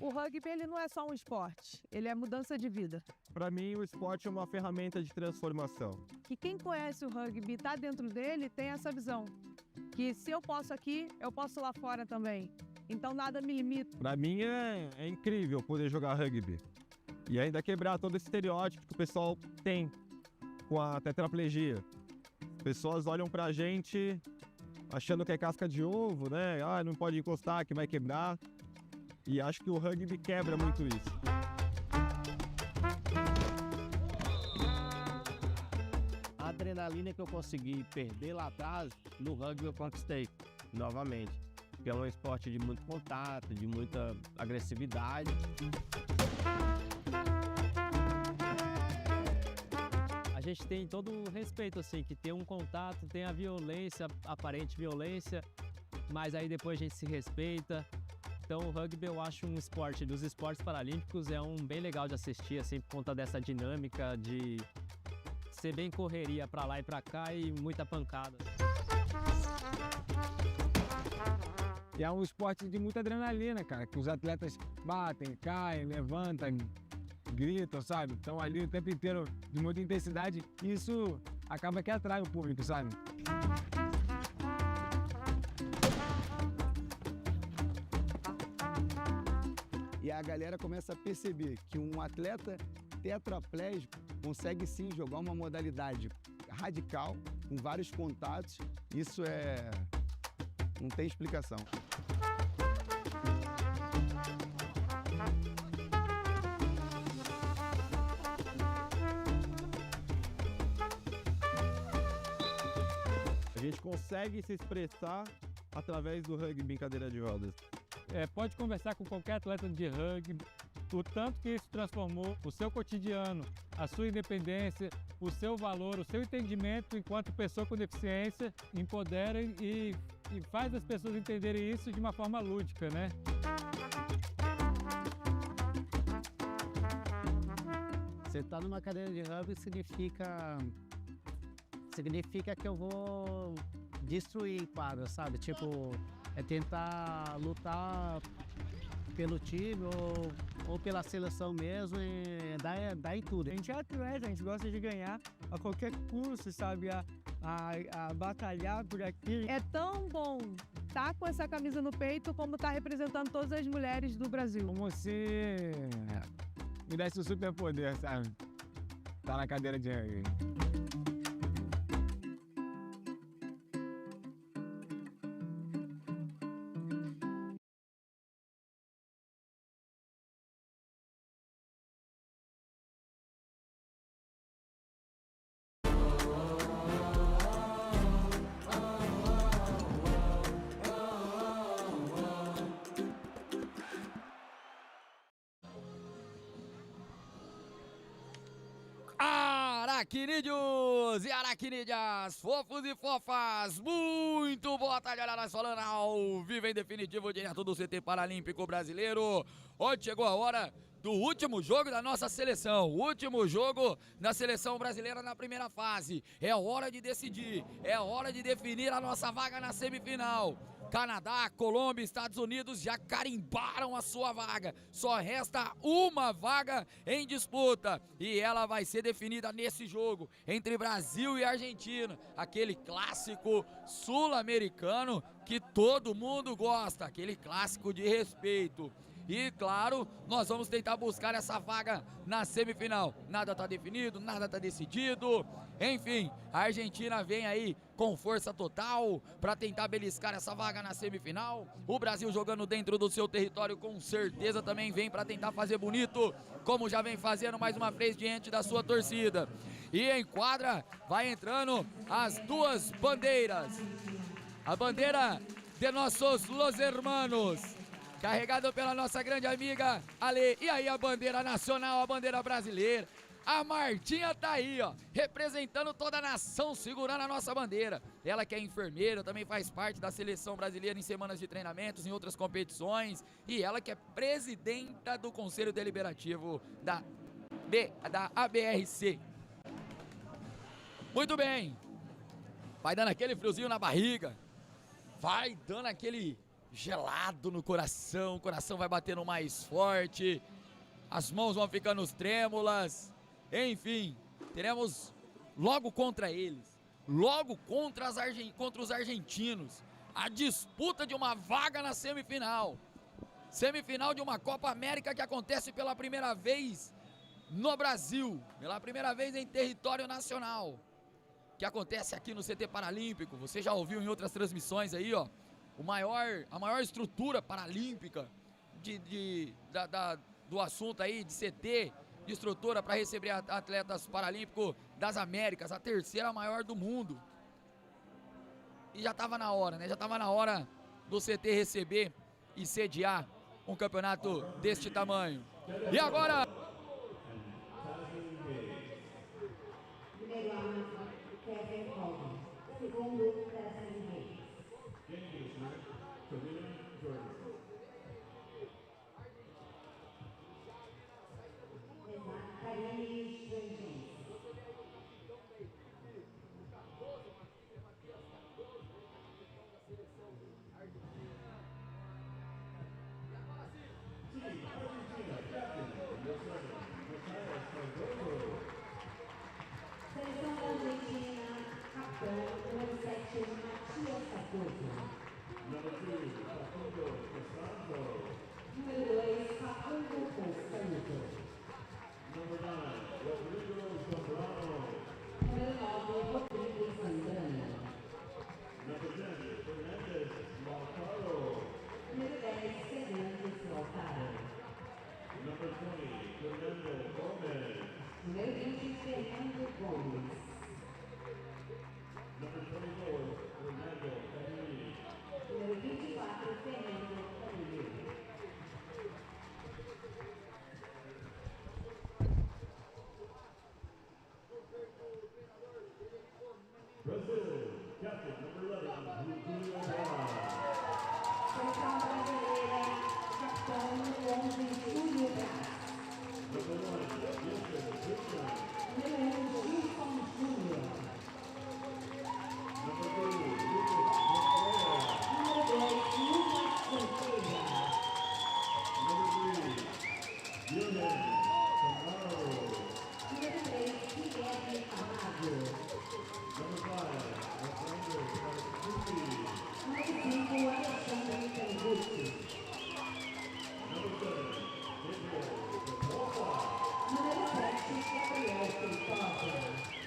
O rugby ele não é só um esporte, ele é mudança de vida. Para mim, o esporte é uma ferramenta de transformação. Que quem conhece o rugby e está dentro dele tem essa visão. Que se eu posso aqui, eu posso lá fora também. Então nada me limita. Para mim é incrível poder jogar rugby. E ainda quebrar todo esse estereótipo que o pessoal tem com a tetraplegia. As pessoas olham pra gente achando que é casca de ovo, né? Ah, não pode encostar que vai quebrar. E acho que o rugby quebra muito isso. A adrenalina que eu consegui perder lá atrás, no rugby eu conquistei novamente. Porque é um esporte de muito contato, de muita agressividade. A gente tem todo o respeito, assim, que tem um contato, tem a violência, aparente violência, mas aí depois a gente se respeita. Então o rugby eu acho um esporte, dos esportes paralímpicos, é um bem legal de assistir, assim, por conta dessa dinâmica de ser bem correria pra lá e pra cá e muita pancada. E é um esporte de muita adrenalina, cara, que os atletas batem, caem, levantam, gritam, sabe? Estão ali o tempo inteiro de muita intensidade e isso acaba que atrai o público, sabe? E a galera começa a perceber que um atleta tetraplégico consegue sim jogar uma modalidade radical, com vários contatos. Isso não tem explicação. A gente consegue se expressar através do rugby em cadeira de rodas. Pode conversar com qualquer atleta de rugby, o tanto que isso transformou o seu cotidiano, a sua independência, o seu valor, o seu entendimento enquanto pessoa com deficiência, empodera e faz as pessoas entenderem isso de uma forma lúdica, né? Você estar numa cadeira de rugby significa que eu vou destruir quadra, sabe? Tipo, é tentar lutar pelo time ou pela seleção mesmo e dar em tudo. A gente é atleta, a gente gosta de ganhar a qualquer custo, sabe? A batalhar por aquilo. É tão bom estar com essa camisa no peito como estar representando todas as mulheres do Brasil. Como se me desse um superpoder, sabe? Tá na cadeira de rugby. Aracnídeos e aracnídeas, fofos e fofas, muito boa tarde, olha nós falando ao vivo em definitivo, direto do CT Paralímpico Brasileiro. Hoje chegou a hora do último jogo da nossa seleção, o último jogo da seleção brasileira na primeira fase. É hora de decidir, é hora de definir a nossa vaga na semifinal. Canadá, Colômbia, Estados Unidos já carimbaram a sua vaga. Só resta uma vaga em disputa e ela vai ser definida nesse jogo entre Brasil e Argentina. Aquele clássico sul-americano que todo mundo gosta, aquele clássico de respeito. E claro, nós vamos tentar buscar essa vaga na semifinal. Nada está definido, nada está decidido. Enfim, a Argentina vem aí com força total para tentar beliscar essa vaga na semifinal. O Brasil jogando dentro do seu território com certeza também vem para tentar fazer bonito, como já vem fazendo mais uma vez diante da sua torcida. E em quadra vai entrando as duas bandeiras. A bandeira de nossos Los Hermanos, carregado pela nossa grande amiga Ale. E aí a bandeira nacional, a bandeira brasileira. A Martinha tá aí, ó, representando toda a nação, segurando a nossa bandeira. Ela que é enfermeira, também faz parte da seleção brasileira em semanas de treinamentos, em outras competições. E ela que é presidenta do Conselho Deliberativo da ABRC. Muito bem. Vai dando aquele friozinho na barriga. Vai dando aquele gelado no coração, o coração vai batendo mais forte, as mãos vão ficando trêmulas, enfim, teremos logo contra eles, logo contra os argentinos, a disputa de uma vaga na semifinal de uma Copa América que acontece pela primeira vez no Brasil, pela primeira vez em território nacional, que acontece aqui no CT Paralímpico. Você já ouviu em outras transmissões aí, ó, a maior estrutura paralímpica do assunto aí, de CT, de estrutura para receber atletas paralímpicos das Américas, a terceira maior do mundo. E já estava na hora, né? Já estava na hora do CT receber e sediar um campeonato deste tamanho. E agora... Seleção da Argentina, capitão, número 7, Matias Cardoso. Número 2, Facundo Constanzo. Número 9, Rodrigo Zambrano. Número 10, Fernandes Lautaro. Número 20, Fernando Gomes. Número 24, Fernando Canini. Seleção brasileira, capitão número 11, Wwrac. Número 1, Gilson Júnior. Número 2, Lucas Fonteira. Número 3, Guilherme Amado. Número 5, Alexandre Cangucci. Número 7, Gabriel Feitosa.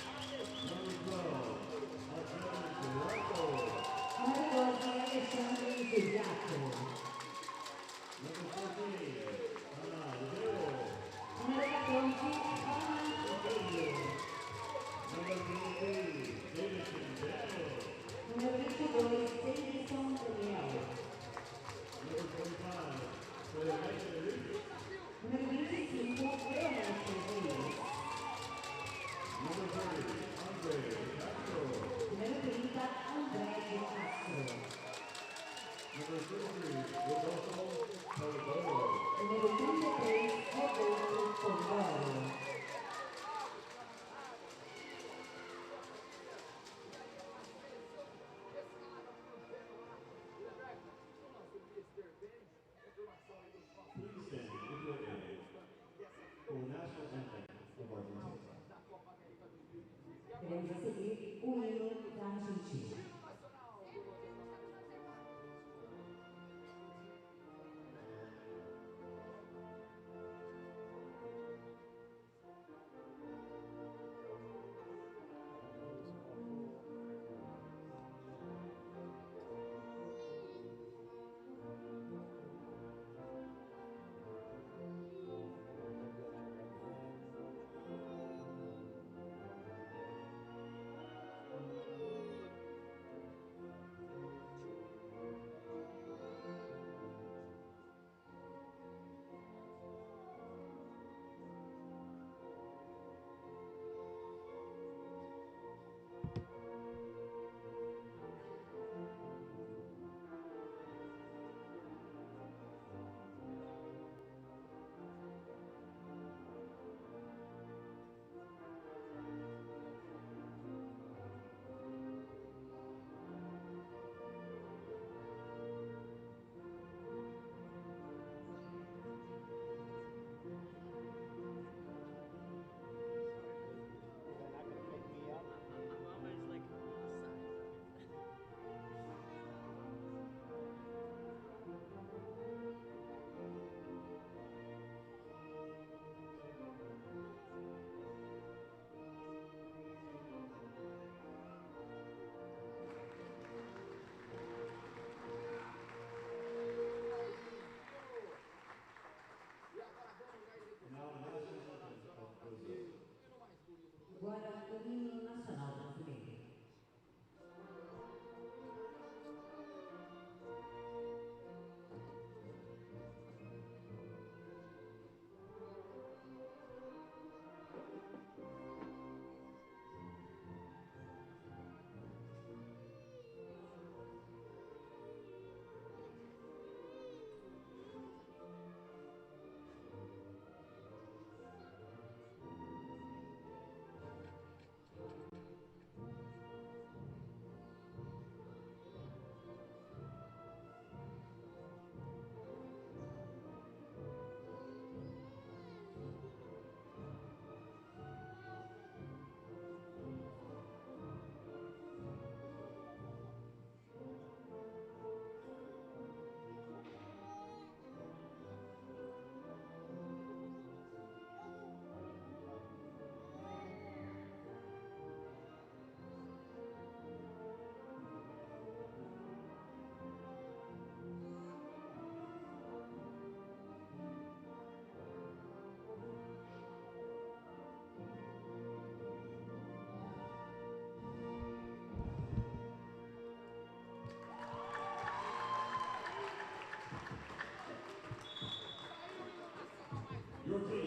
Brasil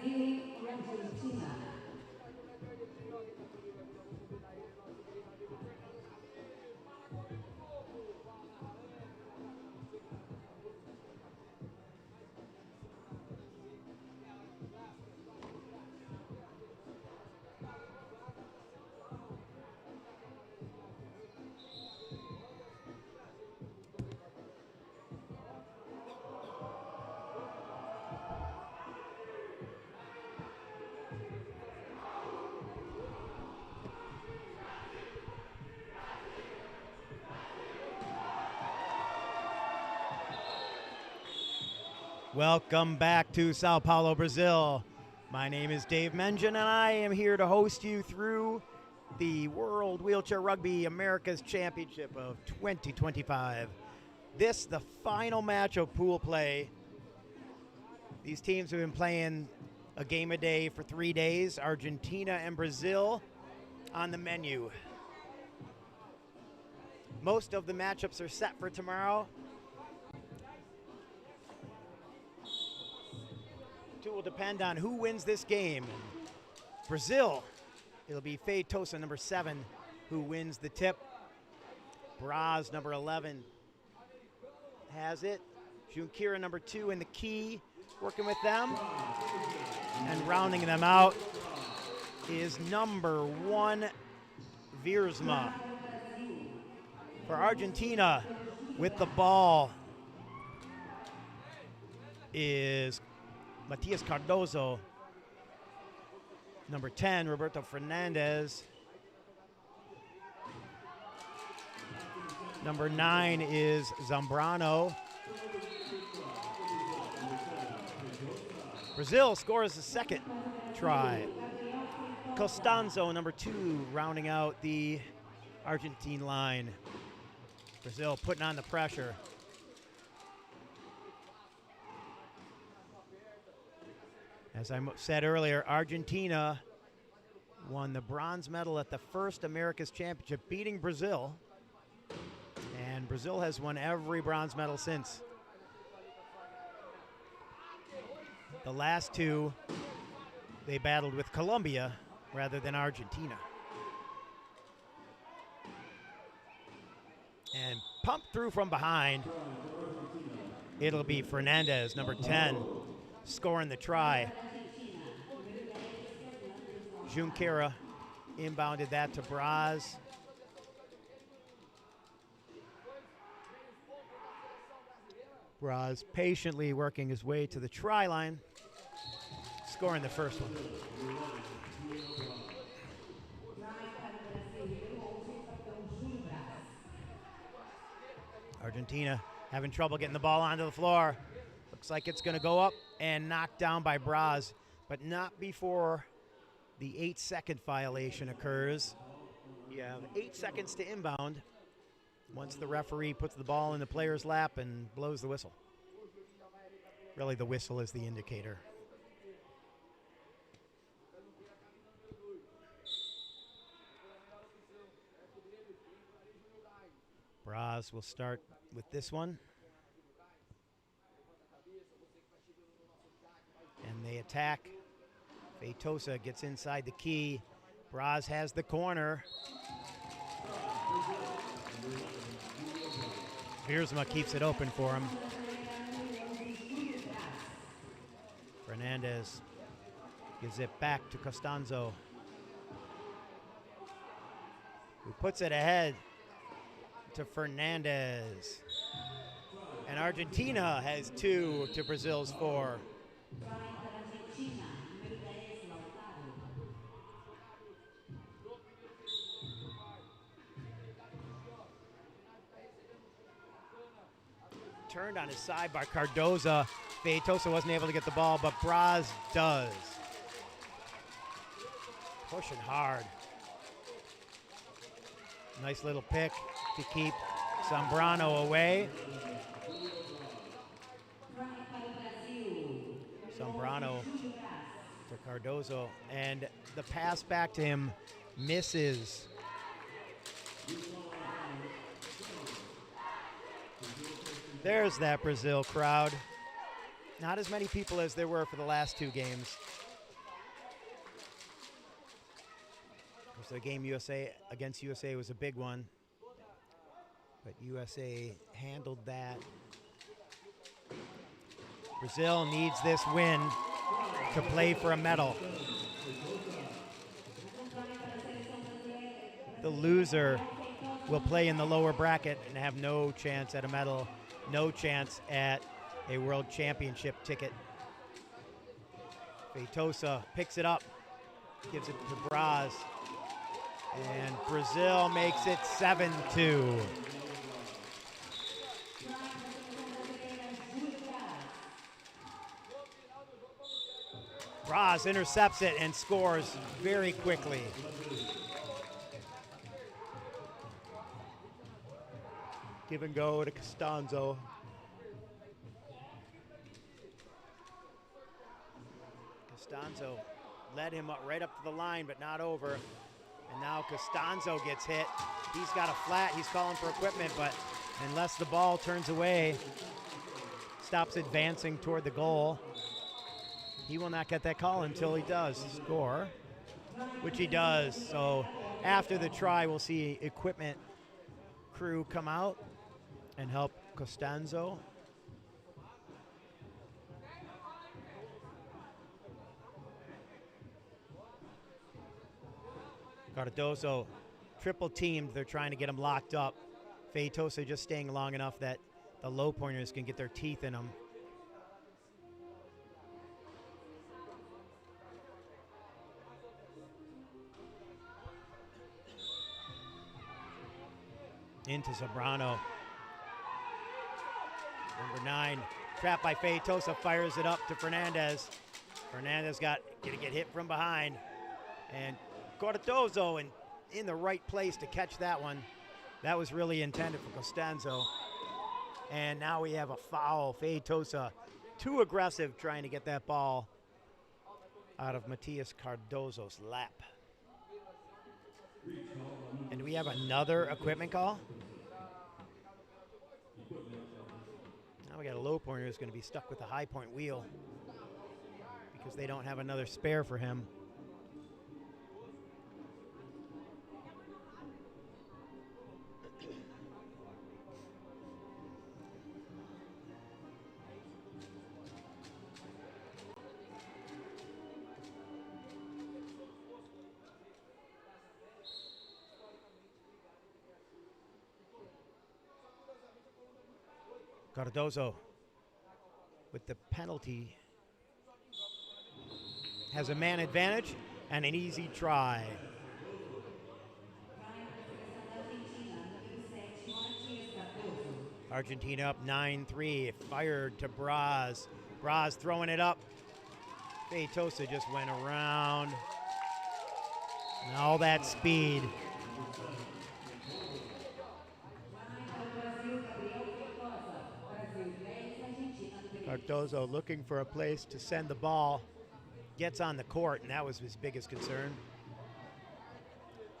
e Argentina. Welcome back to São Paulo, Brazil. My name is Dave Mengen, and I am here to host you through the World Wheelchair Rugby America's Championship of 2025. This, the final match of pool play. These teams have been playing a game a day for 3 days. Argentina and Brazil on the menu. Most of the matchups are set for tomorrow. It will depend on who wins this game. Brazil, it'll be Feitosa, number 7, who wins the tip. Braz, number 11, has it. Junqueira, number 2, in the key, working with them. And rounding them out is number 1, Wiersma. For Argentina, with the ball is Matias Cardozo. Number 10, Roberto Fernandez. Number 9 is Zambrano. Brazil scores the second try. Costanzo, number 2, rounding out the Argentine line. Brazil putting on the pressure. As I said earlier, Argentina won the bronze medal at the first America's Championship, beating Brazil. And Brazil has won every bronze medal since. The last 2, they battled with Colombia rather than Argentina. And pumped through from behind. It'll be Fernandez, number 10, scoring the try. Junqueira inbounded that to Braz. Braz patiently working his way to the try line, scoring the first one. Argentina having trouble getting the ball onto the floor. Looks like it's going to go up and knocked down by Braz, but not before the 8-second violation occurs. You have 8 seconds to inbound once the referee puts the ball in the player's lap and blows the whistle. Really, the whistle is the indicator. Braz will start with this one. And they attack. Feitosa gets inside the key. Braz has the corner. Wiersma keeps it open for him. Fernandez gives it back to Costanzo, who puts it ahead to Fernandez. And Argentina has 2 to Brazil's 4. Turned on his side by Cardoza. Feitosa wasn't able to get the ball, but Braz does. Pushing hard. Nice little pick to keep Zambrano away. Zambrano to Cardozo, and the pass back to him misses. There's that Brazil crowd. Not as many people as there were for the last 2 games. So the game against USA was a big one. But USA handled that. Brazil needs this win to play for a medal. The loser will play in the lower bracket and have no chance at a medal, no chance at a world championship ticket. Feitosa picks it up, gives it to Braz, and Brazil makes it 7-2. Braz intercepts it and scores very quickly. Give and go to Costanzo. Costanzo led him right up to the line, but not over. And now Costanzo gets hit. He's got a flat. He's calling for equipment, but unless the ball turns away, stops advancing toward the goal, he will not get that call until he does score, which he does. So after the try, we'll see equipment crew come out and help Costanzo. Cardoso triple teamed. They're trying to get him locked up. Feitosa just staying long enough that the low pointers can get their teeth in him. Into Zambrano. Number 9, trapped by Feitosa, fires it up to Fernandez. Fernandez gonna get hit from behind. And Cardozo in the right place to catch that one. That was really intended for Costanzo. And now we have a foul. Feitosa, too aggressive trying to get that ball out of Matias Cardozo's lap. And do we have another equipment call? Now we got a low pointer who's going to be stuck with the high point wheel because they don't have another spare for him. Cardozo with the penalty has a man advantage and an easy try. Argentina up 9-3, fired to Braz. Braz throwing it up. Feitosa just went around. And all that speed. Cardozo looking for a place to send the ball. Gets on the court, and that was his biggest concern.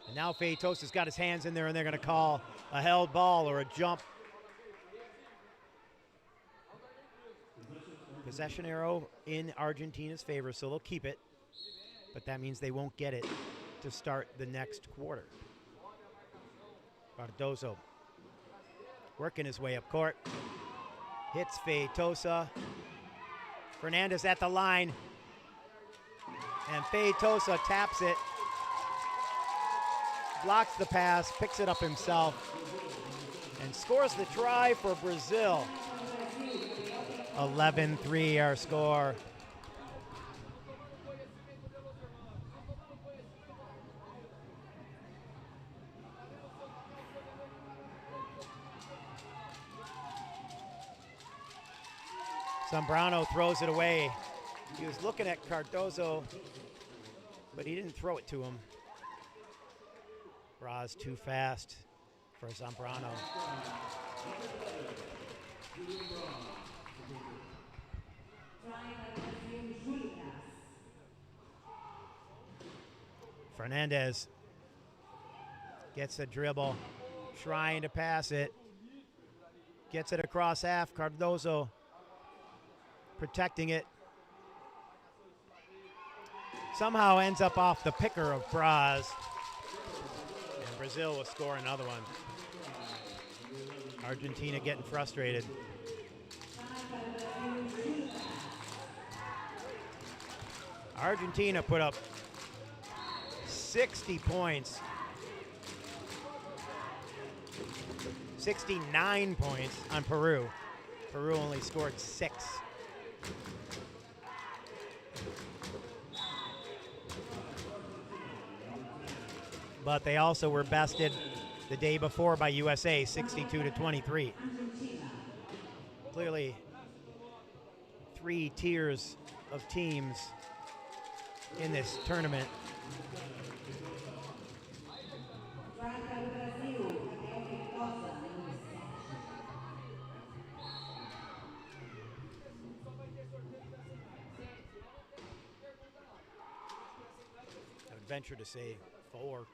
And now Feitosa's got his hands in there, and they're going to call a held ball or a jump. Possession arrow in Argentina's favor, so they'll keep it. But that means they won't get it to start the next quarter. Cardozo working his way up court. Hits Feitosa. Fernandez at the line. And Feitosa taps it. Blocks the pass, picks it up himself, and scores the try for Brazil. 11-3 our score. Zambrano throws it away. He was looking at Cardozo, but he didn't throw it to him. Braz too fast for Zambrano. Fernandez gets a dribble, trying to pass it. Gets it across half. Cardozo protecting it. Somehow ends up off the picker of Braz. And Brazil will score another one. Argentina getting frustrated. Argentina put up 60 points. 69 points on Peru. Peru only scored 6. But they also were bested the day before by USA, 62-23. Clearly, 3 tiers of teams in this tournament. I would venture to say 4.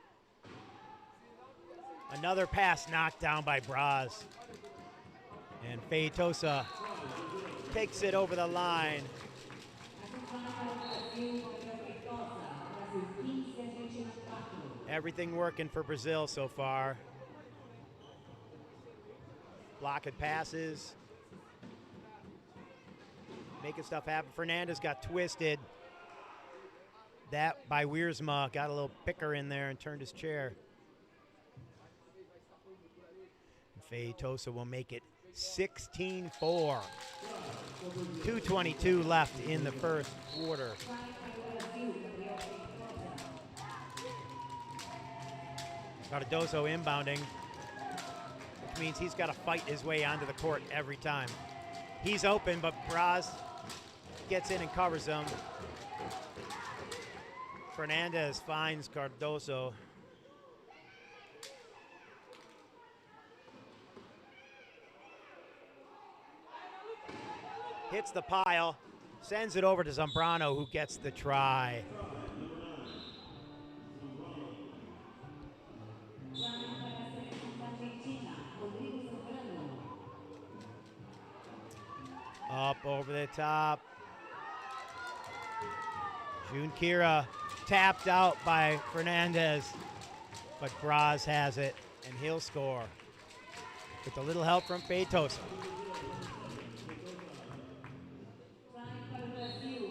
Another pass knocked down by Braz. And Feitosa takes it over the line. Everything working for Brazil so far. Blocked passes. Making stuff happen. Fernandez got twisted. That by Wiersma. Got a little picker in there and turned his chair. Feitosa will make it 16-4. 2:22 left in the first quarter. Cardozo inbounding, which means he's got to fight his way onto the court every time. He's open, but Braz gets in and covers him. Fernandez finds Cardozo. Hits the pile, sends it over to Zambrano, who gets the try. Up over the top. Junqueira tapped out by Fernandez, but Braz has it, and he'll score with a little help from Feitosa.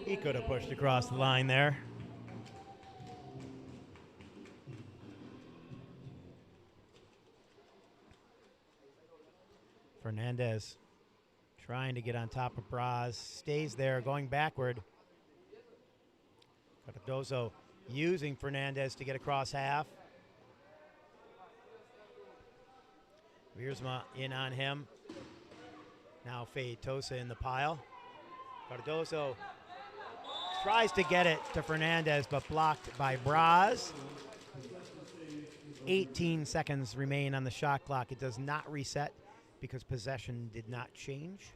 He could have pushed across the line there. Fernandez trying to get on top of Braz. Stays there, going backward. Cardozo using Fernandez to get across half. Wiersma in on him. Now Feitosa in the pile. Cardozo tries to get it to Fernandez, but blocked by Braz. 18 seconds remain on the shot clock. It does not reset because possession did not change.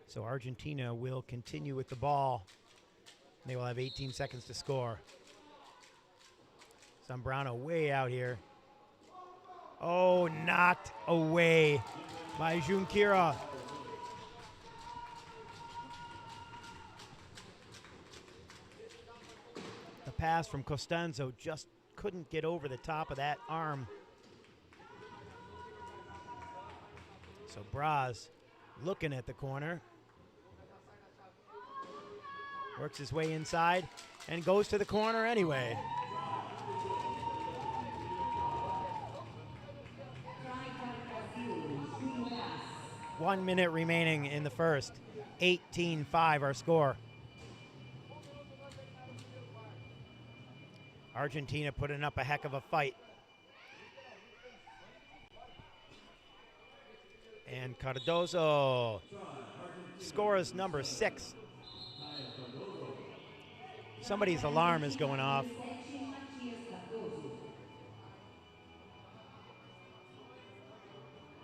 So Argentina will continue with the ball. They will have 18 seconds to score. Zambrano way out here. Oh, knocked away by Junqueira. The pass from Costanzo just couldn't get over the top of that arm. So Braz looking at the corner. Works his way inside and goes to the corner anyway. One minute remaining in the first. 18-5 our score. Argentina putting up a heck of a fight. And Cardozo scores number 6. Somebody's alarm is going off.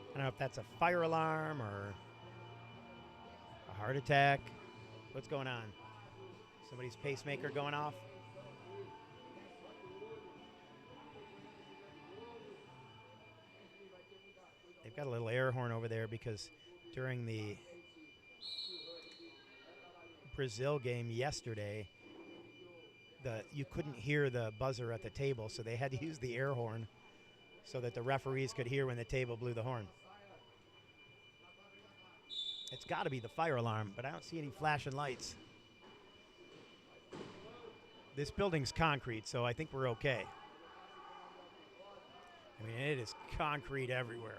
I don't know if that's a fire alarm or a heart attack. What's going on? Somebody's pacemaker going off? They've They've got a little air horn over there because during the Brazil game yesterday, you couldn't hear the buzzer at the table, so they had to use the air horn so that the referees could hear when the table blew the horn. It's got to be the fire alarm, but I don't see any flashing lights. This building's concrete, so I think we're okay. I mean, it is concrete everywhere.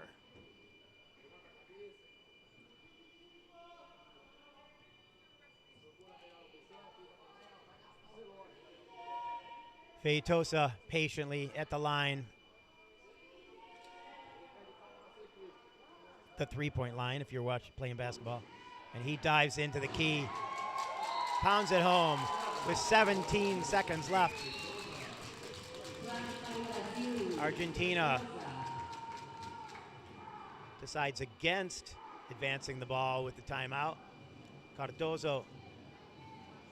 Feitosa patiently at the line. The three-point line if you're playing basketball. And he dives into the key. Pounds it home with 17 seconds left. Argentina decides against advancing the ball with the timeout. Cardozo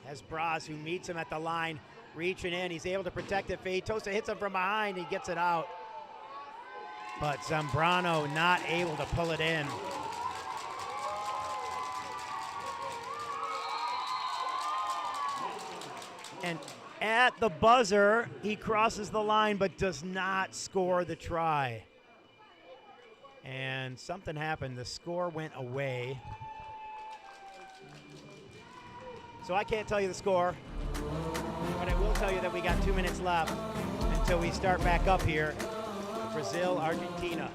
has Braz, who meets him at the line, reaching in. He's able to protect it. Feitosa hits him from behind. He gets it out. But Zambrano not able to pull it in. And at the buzzer, he crosses the line but does not score the try. And something happened. The score went away. So I can't tell you the score, but I will tell you that we got 2 minutes left until we start back up here. Brazil, Argentina.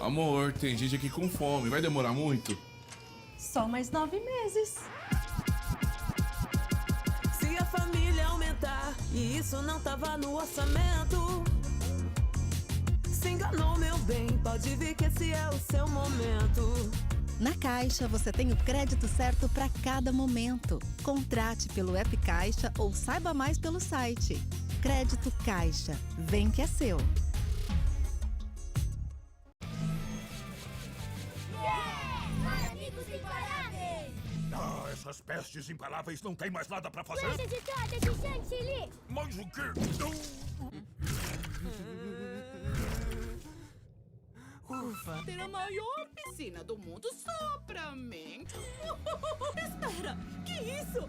Amor, tem gente aqui com fome. Vai demorar muito? Só mais 9 meses. Se a família aumentar e isso não tava no orçamento, se enganou, meu bem, pode vir que esse é o seu momento. Na Caixa, você tem o crédito certo para cada momento. Contrate pelo app Caixa ou saiba mais pelo site. Crédito Caixa. Vem que é seu. Essas pestes imparáveis não tem mais nada pra fazer? Lanche de torta de chantilly! Mais o quê? Ufa, ter a maior piscina do mundo só pra mim. Espera, que isso?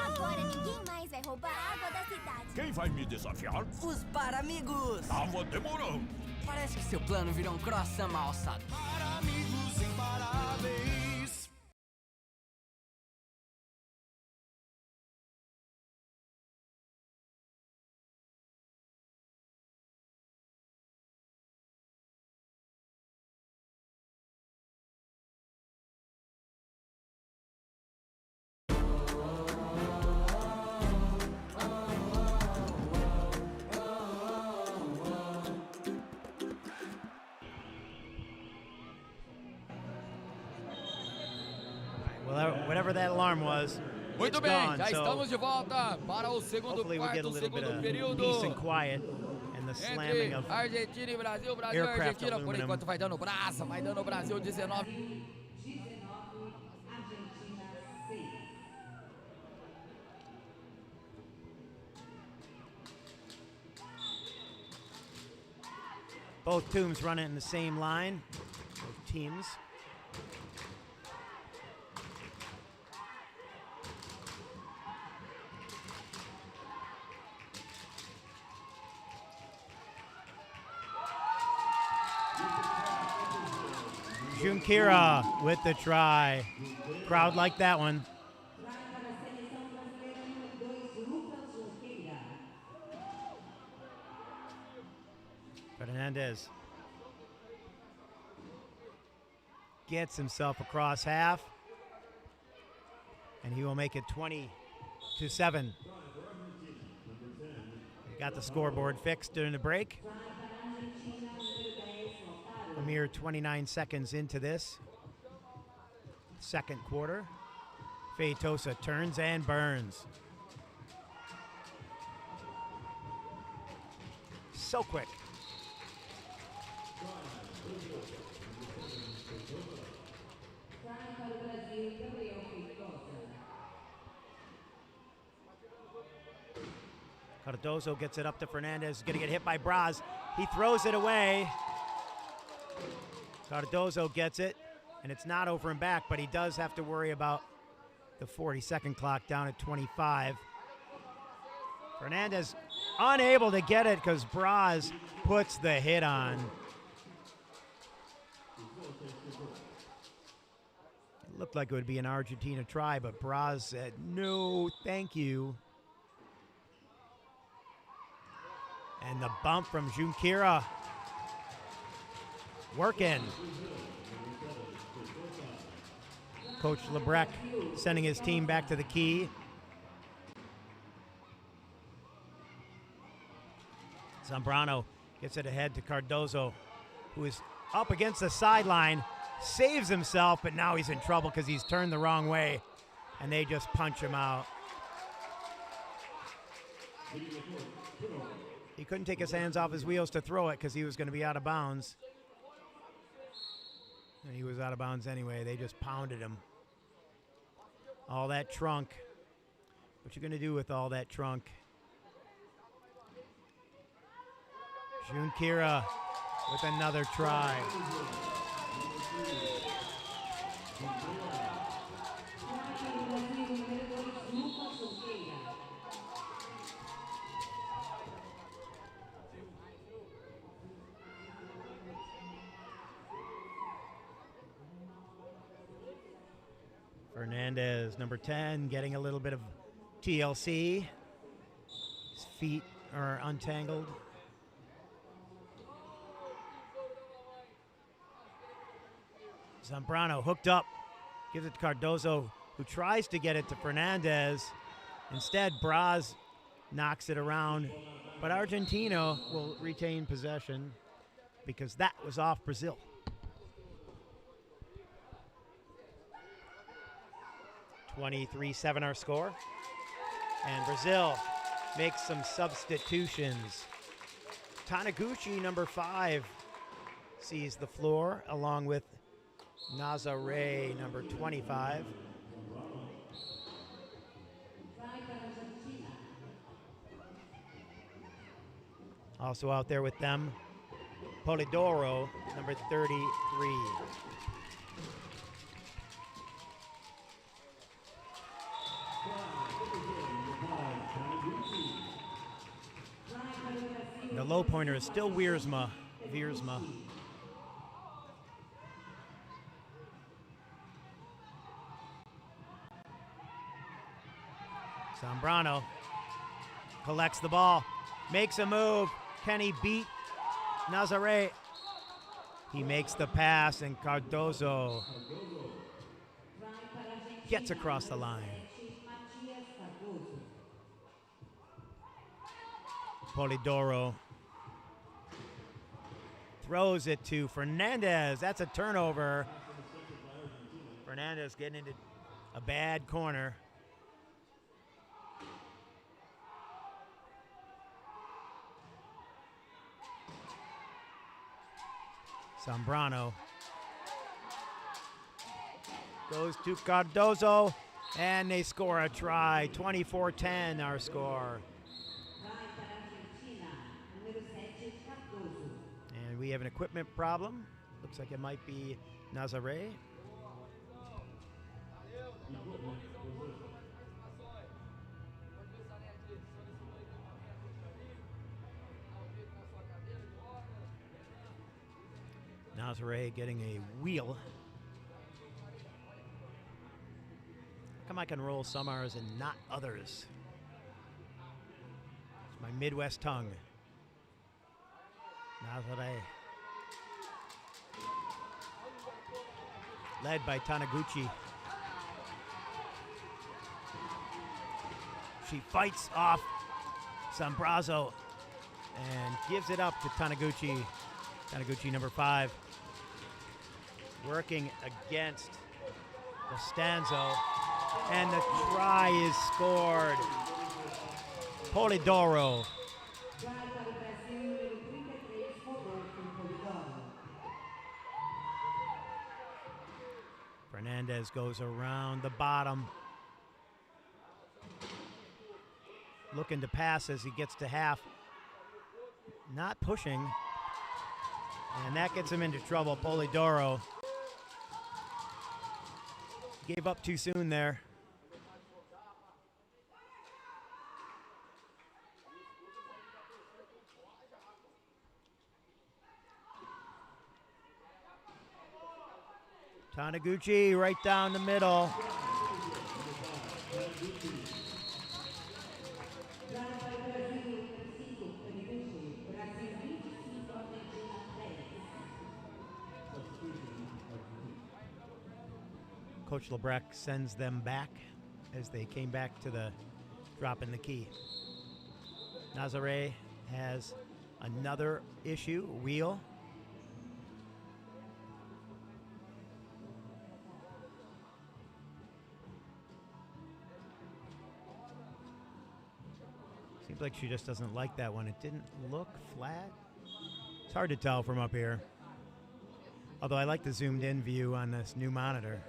Agora ninguém mais vai roubar a água da cidade. Quem vai me desafiar? Os Paramigos! Tava demorando. Parece que seu plano virou um croissant mal alçado. Paramigos imparáveis. Whatever that alarm was. Muito bem, já estamos de volta para o segundo quarto, segundo período. Peace and quiet and the slamming of Argentina e Brasil, Brasil e Argentina, por enquanto vai dando braça, vai dando Brasil 19. Both teams running in the same line. Both teams. Junqueira with the try. Crowd like that one. Fernandez gets himself across half, and he will make it 20-7. Got the scoreboard fixed during the break. A mere 29 seconds into this second quarter. Feitosa turns and burns. So quick. Cardozo gets it up to Fernandez. Going to get hit by Braz. He throws it away. Cardozo gets it, and it's not over and back, but he does have to worry about the 40-second clock down at 25. Fernandez unable to get it because Braz puts the hit on. It looked like it would be an Argentina try, but Braz said, no, thank you. And the bump from Junqueira. Working. Coach Wwrac sending his team back to the key. Zambrano gets it ahead to Cardozo, who is up against the sideline, saves himself, but now he's in trouble because he's turned the wrong way, and they just punch him out. He couldn't take his hands off his wheels to throw it because he was going to be out of bounds. And he was out of bounds anyway. They just pounded him. All that trunk. What you going to do with all that trunk? Junqueira with another try. Fernandez, number 10, getting a little bit of TLC. His feet are untangled. Zambrano hooked up, gives it to Cardozo, who tries to get it to Fernandez. Instead, Braz knocks it around, but Argentina will retain possession because that was off Brazil. 23-7 our score. And Brazil makes some substitutions. Taniguchi, number 5, sees the floor along with Nazare, number 25. Also out there with them, Polidoro, number 33. The low pointer is still Wiersma. Zambrano collects the ball, makes a move. Can he beat Nazare? He makes the pass, and Cardozo gets across the line. Polidoro throws it to Fernandez. That's a turnover. Fernandez getting into a bad corner. Zambrano goes to Cardozo, and they score a try. 24-10 our score. And we have an equipment problem. Looks like it might be Nazare. Nazare getting a wheel. How come I can roll some R's and not others? It's my Midwest tongue. Nazare. Led by Taniguchi. She fights off Zambrazo and gives it up to Taniguchi. Taniguchi, number 5. Working against Costanzo. And the try is scored. Polidoro. Fernandez goes around the bottom. Looking to pass as he gets to half. Not pushing. And that gets him into trouble. Polidoro gave up too soon there. Taniguchi right down the middle. Coach Wwrac sends them back as they came back to the drop in the key. Nazare has another issue, wheel. Seems like she just doesn't like that one. It didn't look flat. It's hard to tell from up here. Although I like the zoomed in view on this new monitor.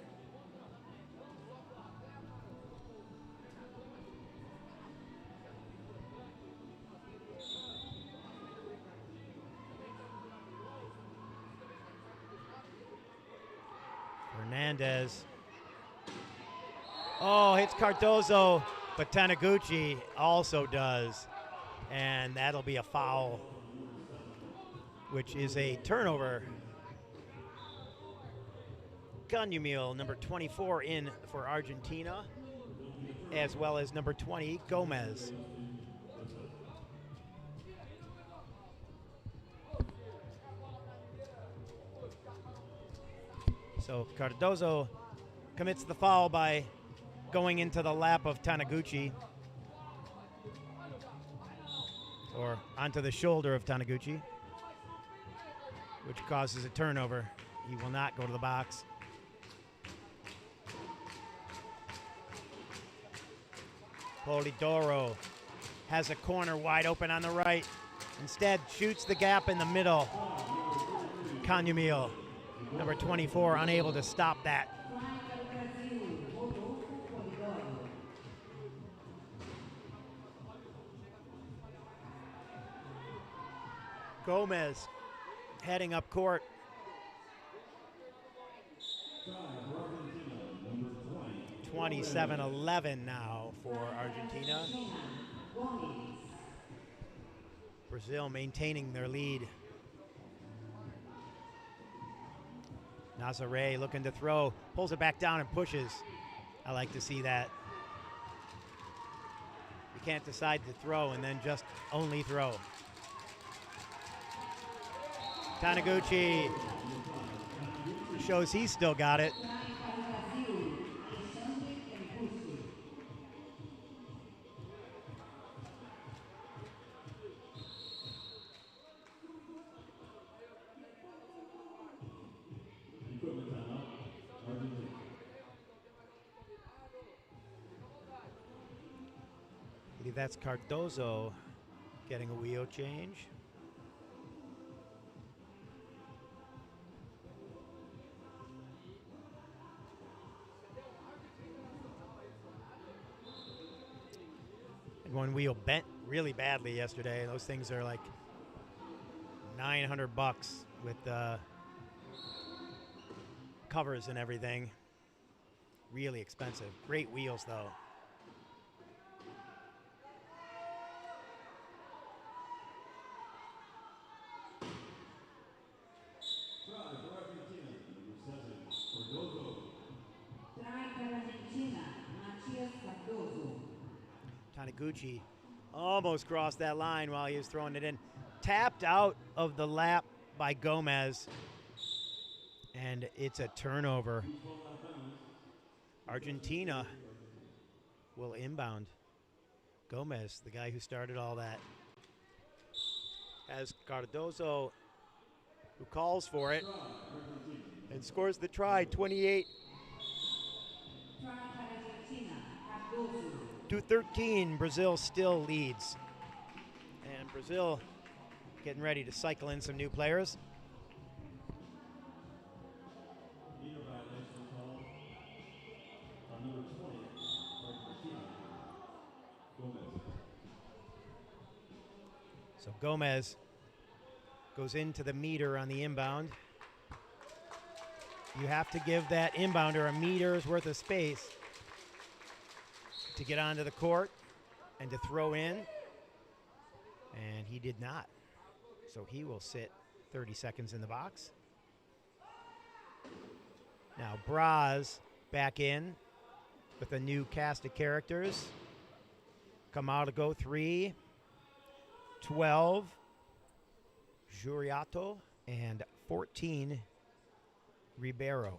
Fernandez. Oh, hits Cardozo, but Taniguchi also does. And that'll be a foul, which is a turnover. Canyumil, number 24, in for Argentina, as well as number 20, Gomez. So Cardozo commits the foul by going into the lap of Taniguchi, or onto the shoulder of Taniguchi, which causes a turnover. He will not go to the box. Polidoro has a corner wide open on the right. Instead, shoots the gap in the middle. Canyumil, number 24, unable to stop that. Gomez heading up court. 27-11 now for Argentina. Brazil maintaining their lead. Nazare looking to throw, pulls it back down and pushes. I like to see that. You can't decide to throw and then just only throw. Taniguchi shows he's still got it. I believe that's Cardozo getting a wheel change. One wheel bent really badly yesterday. Those things are like $900 with covers and everything. Really expensive. Great wheels though. Taniguchi almost crossed that line while he was throwing it in. Tapped out of the lap by Gomez. And it's a turnover. Argentina will inbound. Gomez, the guy who started all that, has Cardozo, who calls for it and scores the try, 28. 2-13, Brazil still leads. And Brazil getting ready to cycle in some new players. So Gomez goes into the meter on the inbound. You have to give that inbounder a meter's worth of space to get onto the court and to throw in. And he did not. So he will sit 30 seconds in the box. Now Braz back in with a new cast of characters. Camargo 3, 12, Juriato, and 14, Ribeiro.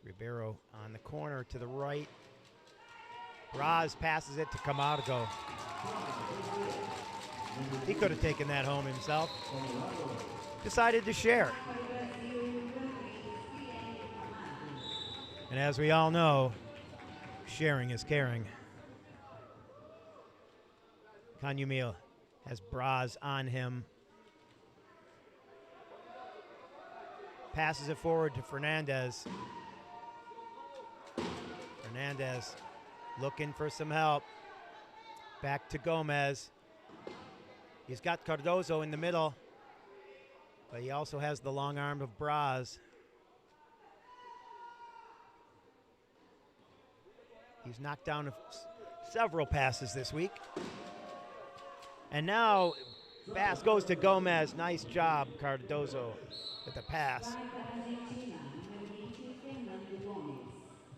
Ribeiro on the corner to the right. Braz passes it to Camargo. He could have taken that home himself. Decided to share. And as we all know, sharing is caring. Canyumil has Braz on him. Passes it forward to Fernandez. Fernandez looking for some help. Back to Gomez. He's got Cardozo in the middle, but he also has the long arm of Braz. He's knocked down several passes this week. And now pass goes to Gomez. Nice job, Cardozo, with the pass.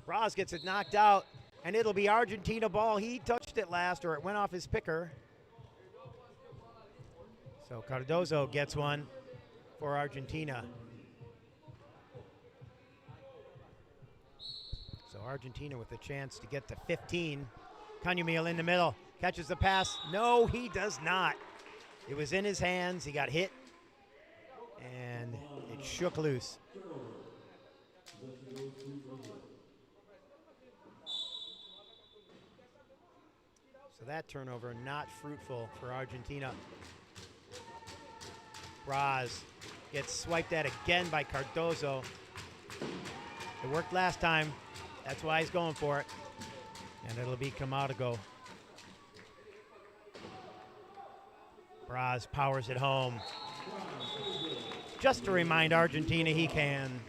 Braz gets it knocked out, and it'll be Argentina ball. He touched it last, or it went off his picker. So Cardozo gets one for Argentina. So Argentina with a chance to get to 15. Canyumil in the middle, catches the pass. No, he does not. It was in his hands, he got hit, and it shook loose. So that turnover not fruitful for Argentina. Braz gets swiped at again by Cardozo. It worked last time. That's why he's going for it. And it'll be Camargo. Braz powers it home. Just to remind Argentina he can.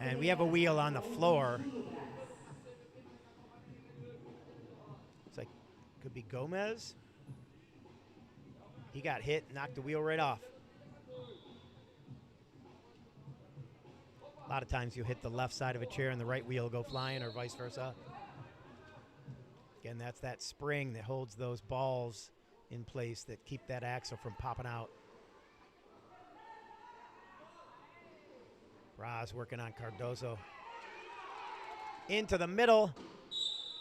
And we have a wheel on the floor. It's like, could be Gomez. He got hit, knocked the wheel right off. A lot of times you hit the left side of a chair and the right wheel will go flying, or vice versa. Again, that's that spring that holds those balls in place that keep that axle from popping out. Braz working on Cardozo. Into the middle.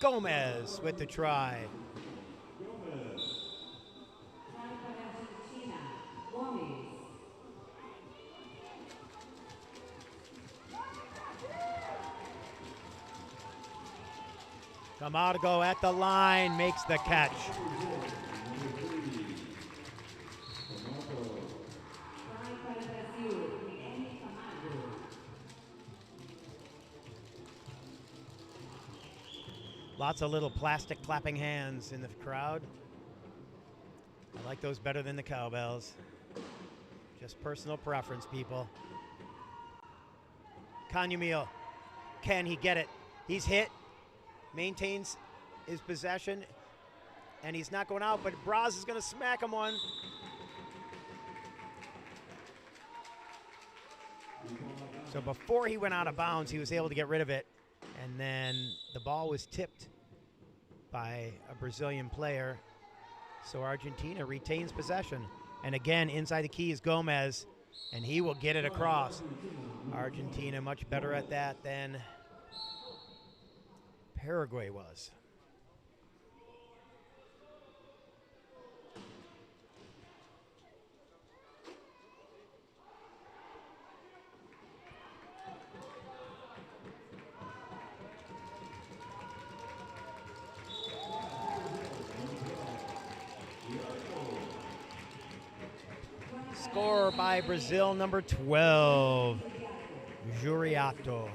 Gomez with the try. Camargo at the line, makes the catch. Lots of little plastic clapping hands in the crowd. I like those better than the cowbells. Just personal preference, people. Canyumil, can he get it? He's hit. Maintains his possession, and he's not going out, but Braz is going to smack him one. So before he went out of bounds, he was able to get rid of it, and then the ball was tipped by a Brazilian player, so Argentina retains possession. And again, inside the key is Gomez, and he will get it across. Argentina much better at that than Paraguay was. Score by Brazil, number 12, Juriato.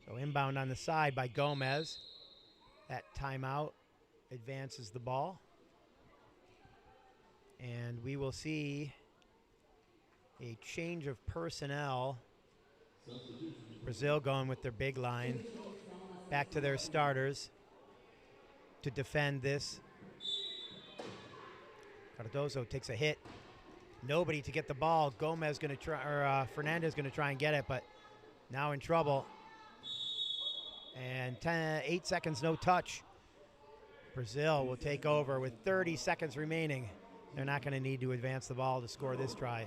So inbound on the side by Gomez. That timeout advances the ball. And we will see a change of personnel. Brazil going with their big line. Back to their starters to defend this. Cardozo takes a hit. Nobody to get the ball. Gomez going to try, or Fernandez going to try and get it, but now in trouble. And 8 seconds, no touch. Brazil will take over with 30 seconds remaining. They're not going to need to advance the ball to score this try.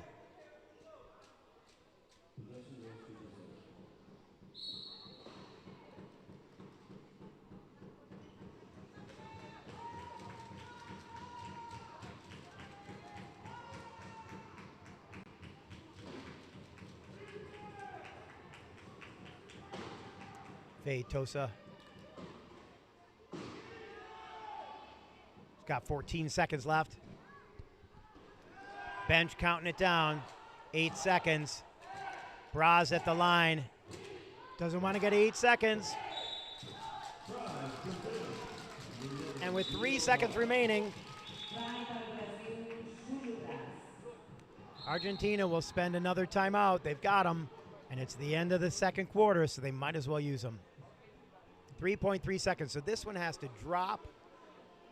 Tosa. Got 14 seconds left. Bench counting it down. 8 seconds. Braz at the line. Doesn't want to get 8 seconds. And with 3 seconds remaining, Argentina will spend another timeout. They've got them. And it's the end of the second quarter, so they might as well use them. 3.3 seconds. So this one has to drop,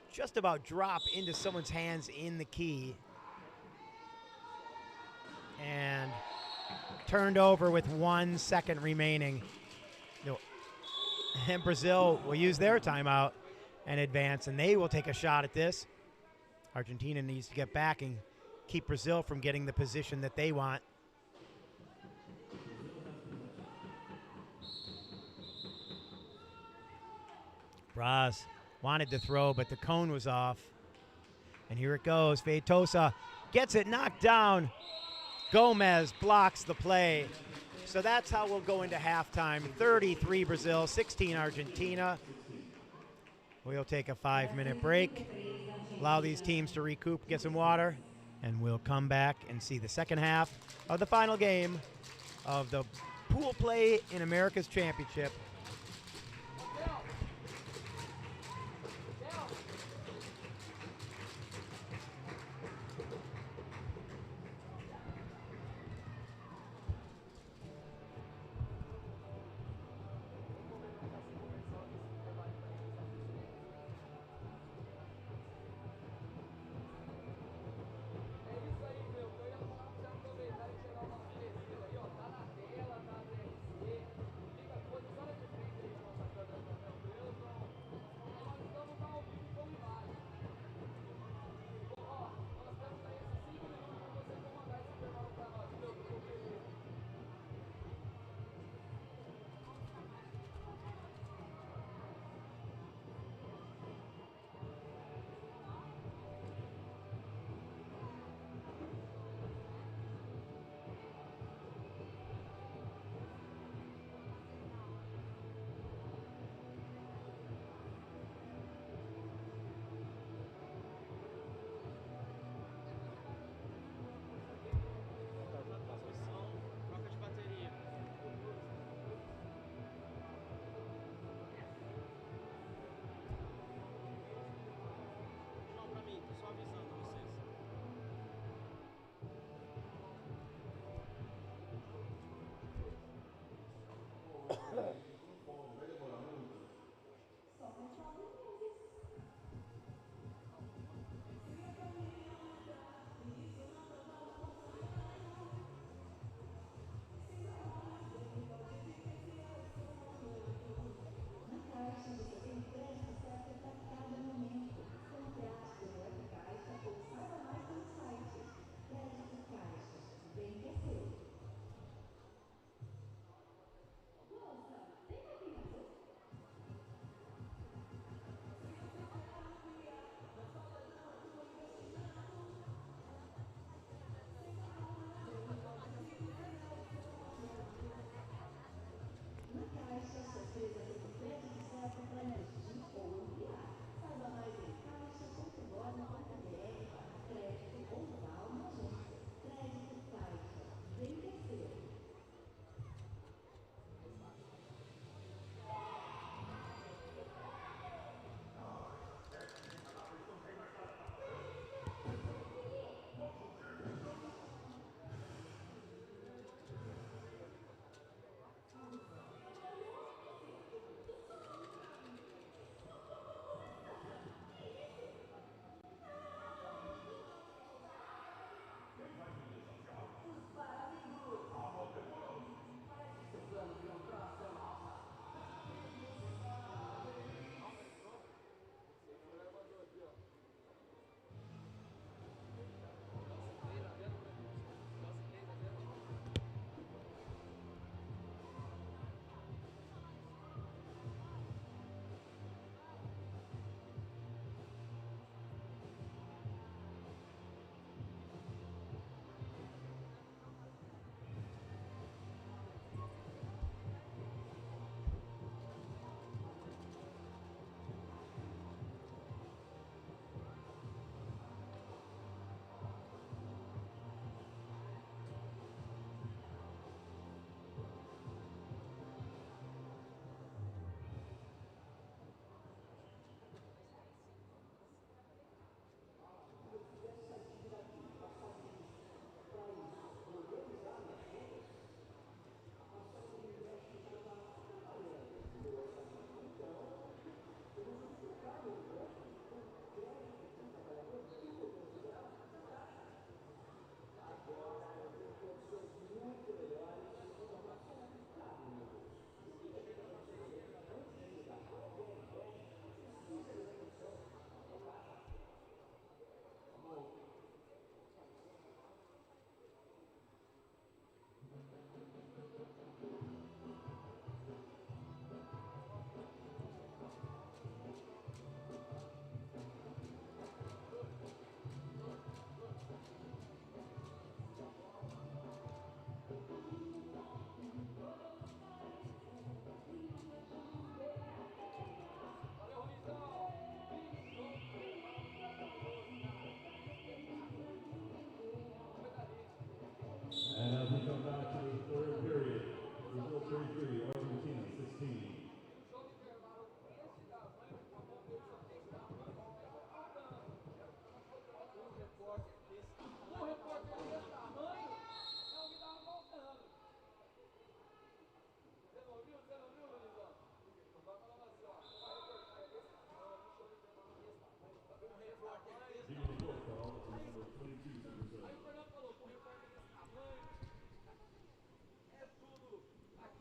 just about drop into someone's hands in the key. And turned over with 1 second remaining. And Brazil will use their timeout and advance, and they will take a shot at this. Argentina needs to get back and keep Brazil from getting the position that they want. Braz wanted to throw, but the cone was off. And here it goes. Feitosa gets it knocked down. Gomez blocks the play. So that's how we'll go into halftime. 33 Brazil, 16 Argentina. We'll take a 5-minute break, allow these teams to recoup, get some water, and we'll come back and see the second half of the final game of the Pool Play in America's Championship.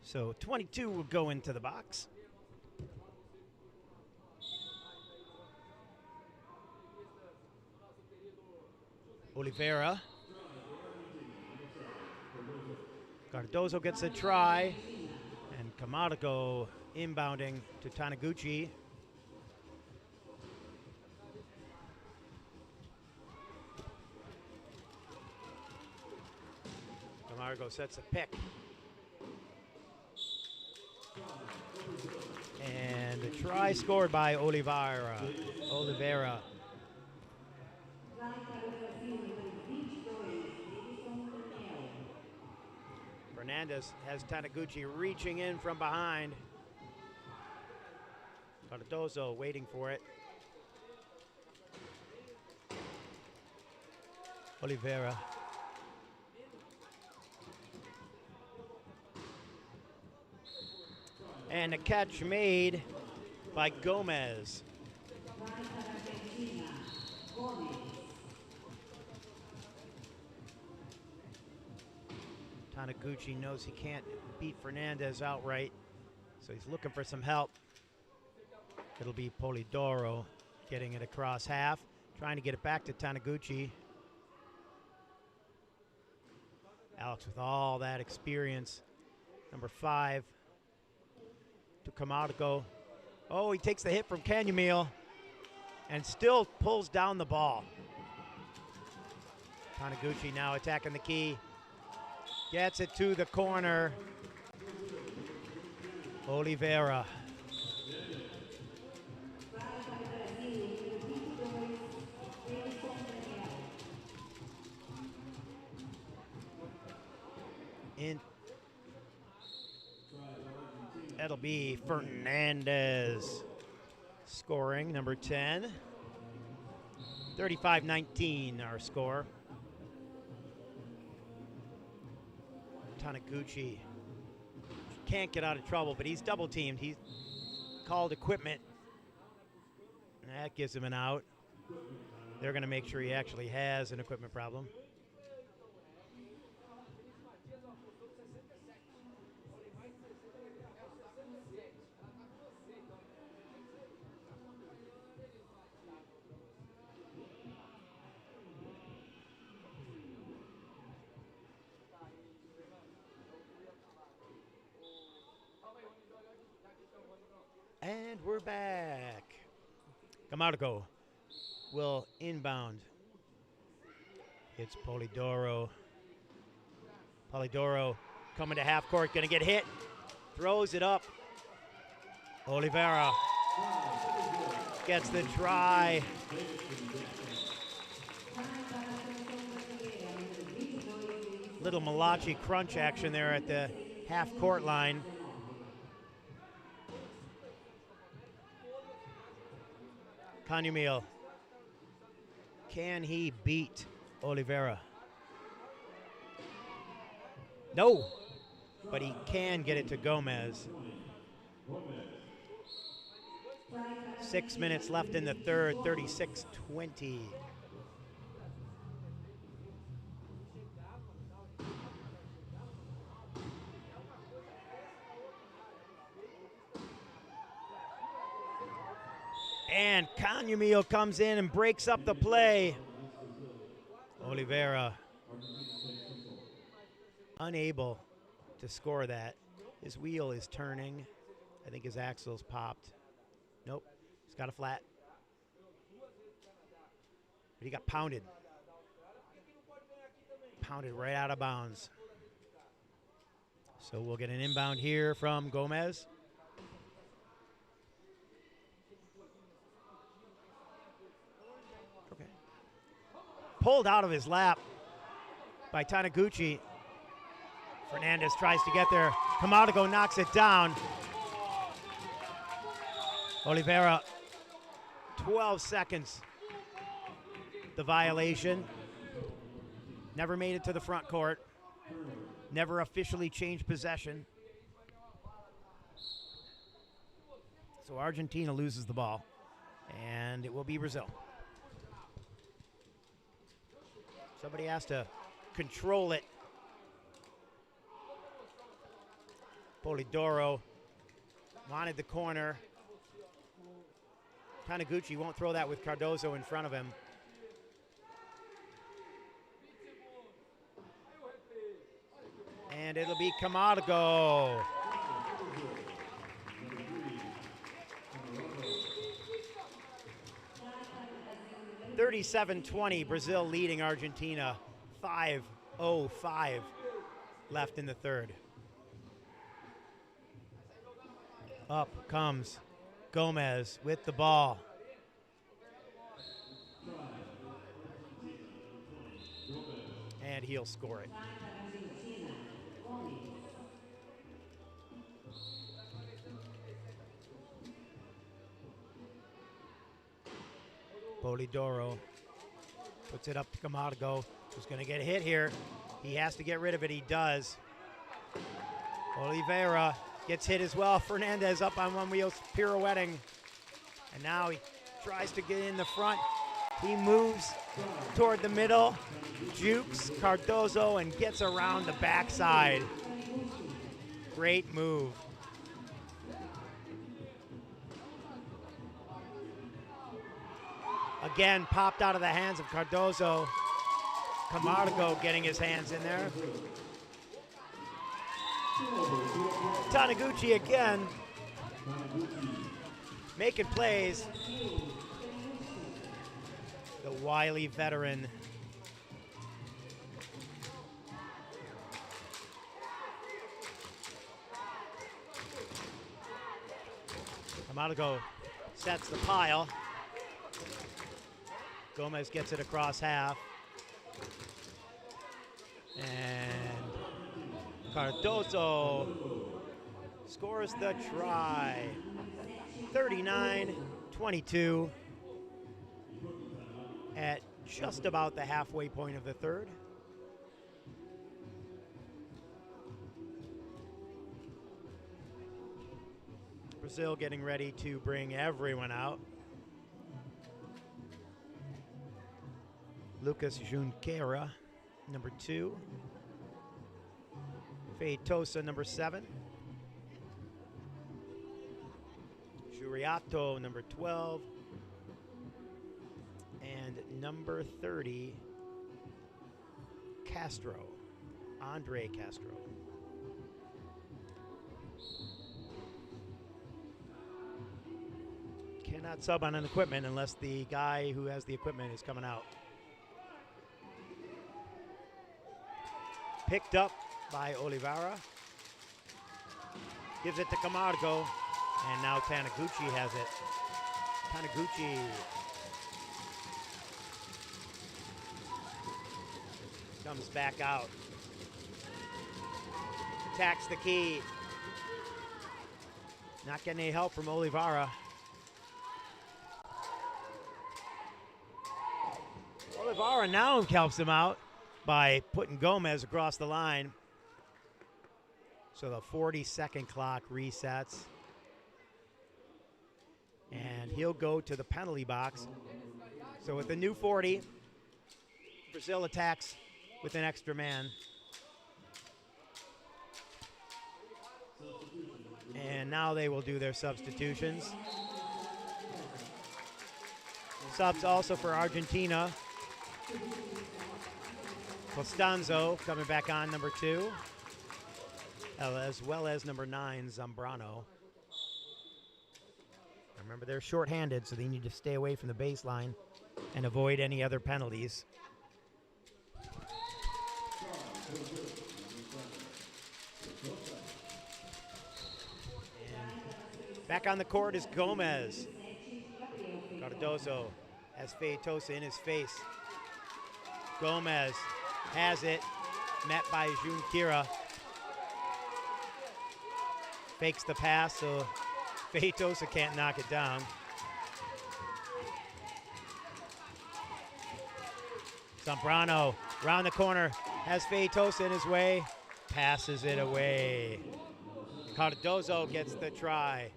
So 22 will go into the box. Oliveira. Cardozo gets a try. And Camargo inbounding to Taniguchi. Camargo sets a pick. And a try scored by Oliveira. Fernandez has Taniguchi reaching in from behind. Cardozo waiting for it. Oliveira. And a catch made by Gomez. Taniguchi knows he can't beat Fernandez outright, so he's looking for some help. It'll be Polidoro getting it across half, trying to get it back to Taniguchi. Alex with all that experience. Number 5 to Camargo. Oh, he takes the hit from Canyamil and still pulls down the ball. Taniguchi now attacking the key. Gets it to the corner. Oliveira. That'll be Fernandez scoring, number 10. 35-19 our score. Taniguchi can't get out of trouble, but he's double teamed. He's called equipment. That gives him an out. They're going to make sure he actually has an equipment problem. And we're back. Camargo will inbound. It's Polidoro. Polidoro coming to half court, gonna get hit. Throws it up. Oliveira gets the try. Little Malachi crunch action there at the half court line. Canyamil. Can he beat Oliveira? No, but he can get it to Gomez. 6 minutes left in the third, 36-20. And Canyamil comes in and breaks up the play. Oliveira unable to score that. His wheel is turning. I think his axle's popped. Nope, he's got a flat. But he got pounded. Pounded right out of bounds. So we'll get an inbound here from Gomez. Pulled out of his lap by Taniguchi. Fernandez tries to get there. Camargo knocks it down. Oliveira, 12 seconds. The violation. Never made it to the front court. Never officially changed possession. So Argentina loses the ball, and it will be Brazil. Somebody has to control it. Polidoro wanted the corner. Taniguchi won't throw that with Cardozo in front of him. And it'll be Camargo. (37-20), Brazil leading Argentina. 5:05 left in the third. Up comes Gomez with the ball. And he'll score it. Polidoro puts it up to Camargo, who's going to get hit here. He has to get rid of it. He does. Oliveira gets hit as well. Fernandez up on one wheel, pirouetting. And now he tries to get in the front. He moves toward the middle, jukes Cardozo, and gets around the backside. Great move. Again, popped out of the hands of Cardozo. Camargo getting his hands in there. Taniguchi again, making plays. The wily veteran. Camargo sets the pile. Gomez gets it across half. And Cardozo scores the try. 39-22 at just about the halfway point of the third. Brazil getting ready to bring everyone out. Lucas Junqueira, number 2. Feitosa, number 7. Juriato, number 12. And number 30, Castro, Andre Castro. Cannot sub on an equipment unless the guy who has the equipment is coming out. Picked up by Oliveira. Gives it to Camargo. And now Taniguchi has it. Taniguchi comes back out. Attacks the key. Not getting any help from Oliveira. Oliveira now helps him out by putting Gomez across the line. So the 40-second clock resets. And he'll go to the penalty box. So with the new 40, Brazil attacks with an extra man. And now they will do their substitutions. Subs also for Argentina. Costanzo coming back on, number 2. As well as number 9, Zambrano. Remember, they're short-handed, so they need to stay away from the baseline and avoid any other penalties. And back on the court is Gomez. Cardozo has Feitosa in his face. Gomez has it, met by Junqueira. Fakes the pass, so Feitosa can't knock it down. Zambrano round the corner, has Feitosa in his way, passes it away. Cardozo gets the try.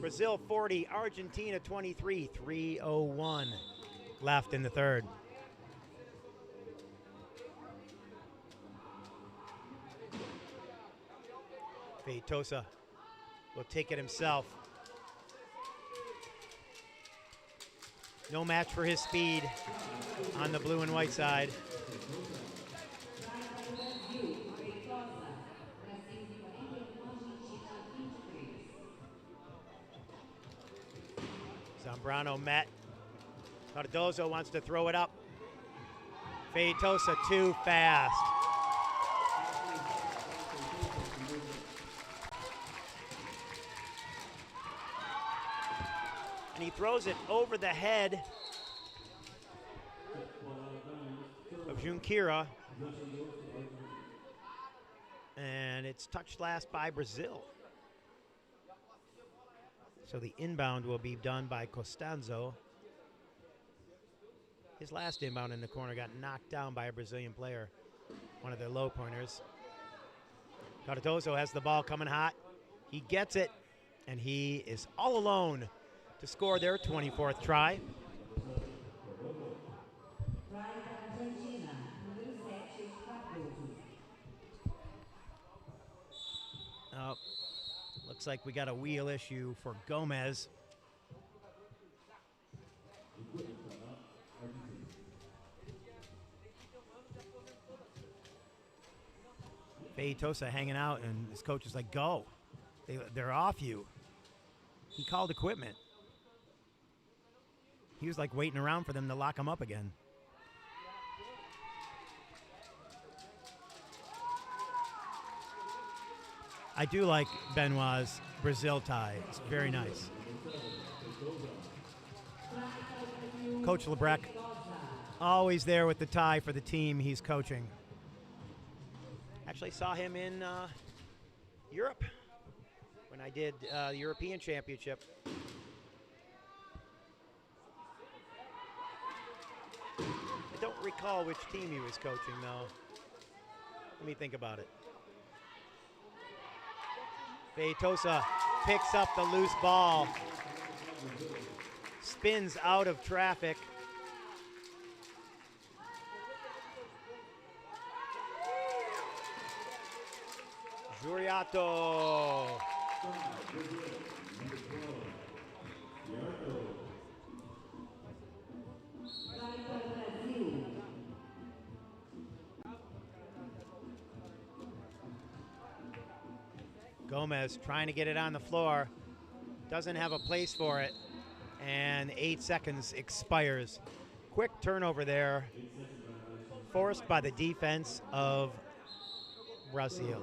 Brazil 40, Argentina 23, 3:01 left in the third. Feitosa will take it himself. No match for his speed on the blue and white side. Zambrano met. Cardozo wants to throw it up. Feitosa too fast. And he throws it over the head of Junqueira. And it's touched last by Brazil. So the inbound will be done by Costanzo. His last inbound in the corner got knocked down by a Brazilian player, one of their low pointers. Cardozo has the ball coming hot. He gets it, and he is all alone to score their 24th try. Oh, looks like we got a wheel issue for Gomez. Feitosa hanging out, and his coach is like, go. They're off you. He called equipment. He was like waiting around for them to lock him up again. I do like Benoit's Brazil tie. It's very nice. Coach Wwrac, always there with the tie for the team he's coaching. Actually saw him in Europe when I did the European Championship. I don't recall which team he was coaching, though. Let me think about it. Feitosa picks up the loose ball, spins out of traffic. Juriato. Gomez trying to get it on the floor. Doesn't have a place for it. And 8 seconds expires. Quick turnover there. Forced by the defense of Brazil.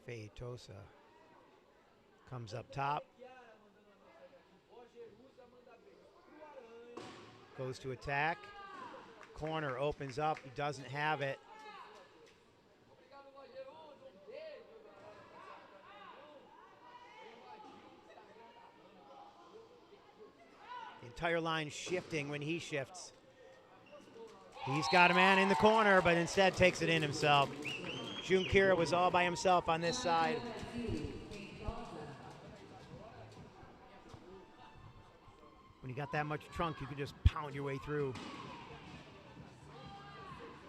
Feitosa comes up top, goes to attack, corner opens up, he doesn't have it. The entire line shifting when he shifts. He's got a man in the corner, but instead takes it in himself. Junqueira was all by himself on this side. When you got that much trunk, you can just pound your way through.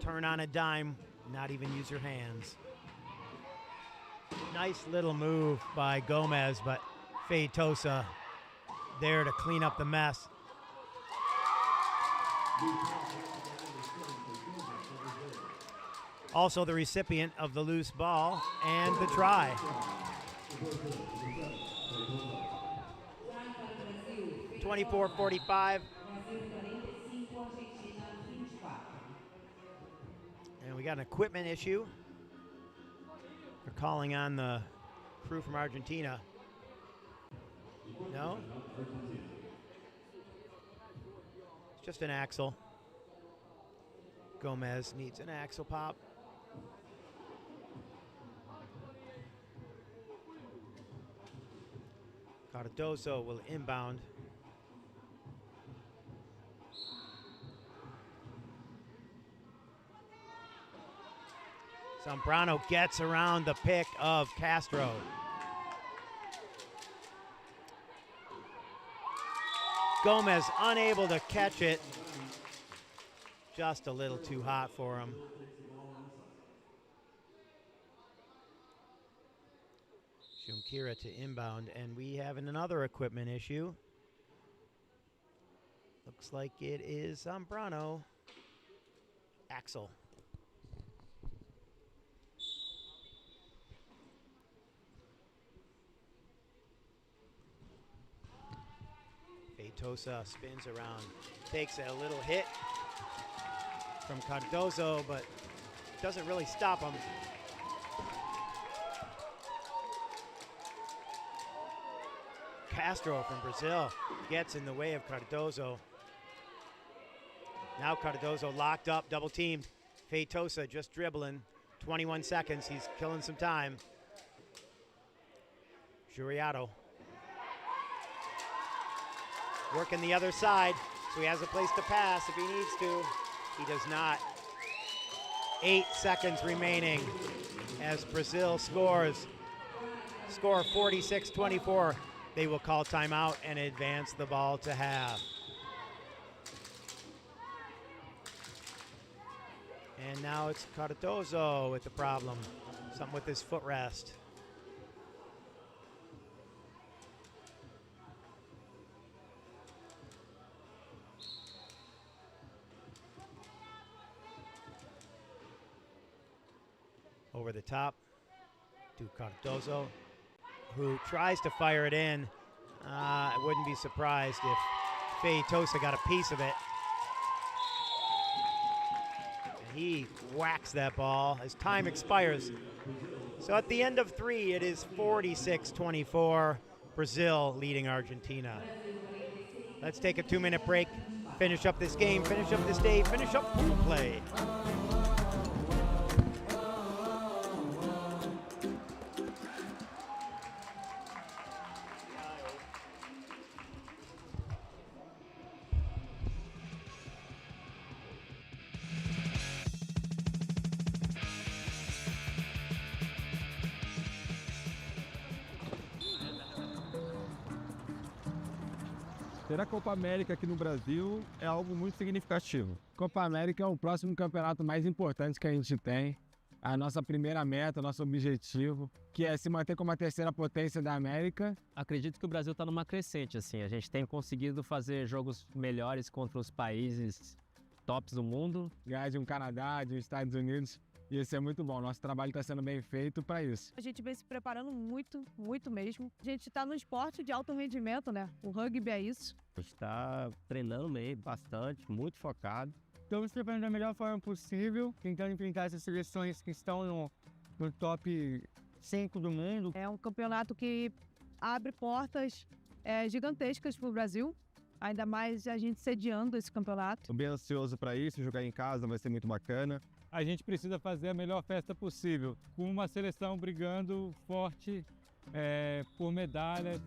Turn on a dime, not even use your hands. Nice little move by Gomez, but Feitosa there to clean up the mess. Also the recipient of the loose ball and the try. (24:45). And we got an equipment issue. They're calling on the crew from Argentina. No? It's just an axle. Gomez needs an axle pop. Cardoso will inbound. Zambrano gets around the pick of Castro. Gomez unable to catch it. Just a little too hot for him. Junqueira to inbound, and we have another equipment issue. Looks like it is Zambrano. Axel. Feitosa spins around, takes a little hit from Cardoso, but doesn't really stop him. Castro from Brazil gets in the way of Cardoso. Now Cardoso locked up, double teamed. Feitosa just dribbling. 21 seconds, he's killing some time. Juriato. Working the other side, so he has a place to pass if he needs to. He does not. 8 seconds remaining as Brazil scores. Score 46-24. They will call timeout and advance the ball to half. And now it's Cardoso with the problem. Something with his footrest. Over the top to Cardoso, who tries to fire it in. I wouldn't be surprised if Feitosa got a piece of it. And he whacks that ball as time expires. So at the end of 3, it is 46-24, Brazil leading Argentina. Let's take a 2-minute break, finish up this game, finish up this day, finish up pool play. Ter a Copa América aqui no Brasil é algo muito significativo. Copa América é o próximo campeonato mais importante que a gente tem. A nossa primeira meta, nosso objetivo, que é se manter como a terceira potência da América. Acredito que o Brasil está numa crescente, assim. A gente tem conseguido fazer jogos melhores contra os países tops do mundo. Ganhar de um Canadá, de um Estados Unidos. E isso é muito bom. Nosso trabalho está sendo bem feito para isso. A gente vem se preparando muito, muito mesmo. A gente está no esporte de alto rendimento, né? O rugby é isso. A gente está treinando meio bastante, muito focado. Estamos se preparando da melhor forma possível, tentando enfrentar essas seleções que estão no top 5 do mundo. É um campeonato que abre portas gigantescas para o Brasil. Ainda mais a gente sediando esse campeonato. Estou bem ansioso para isso, jogar em casa vai ser muito bacana. A gente precisa fazer a melhor festa possível, com uma seleção brigando forte por medalha.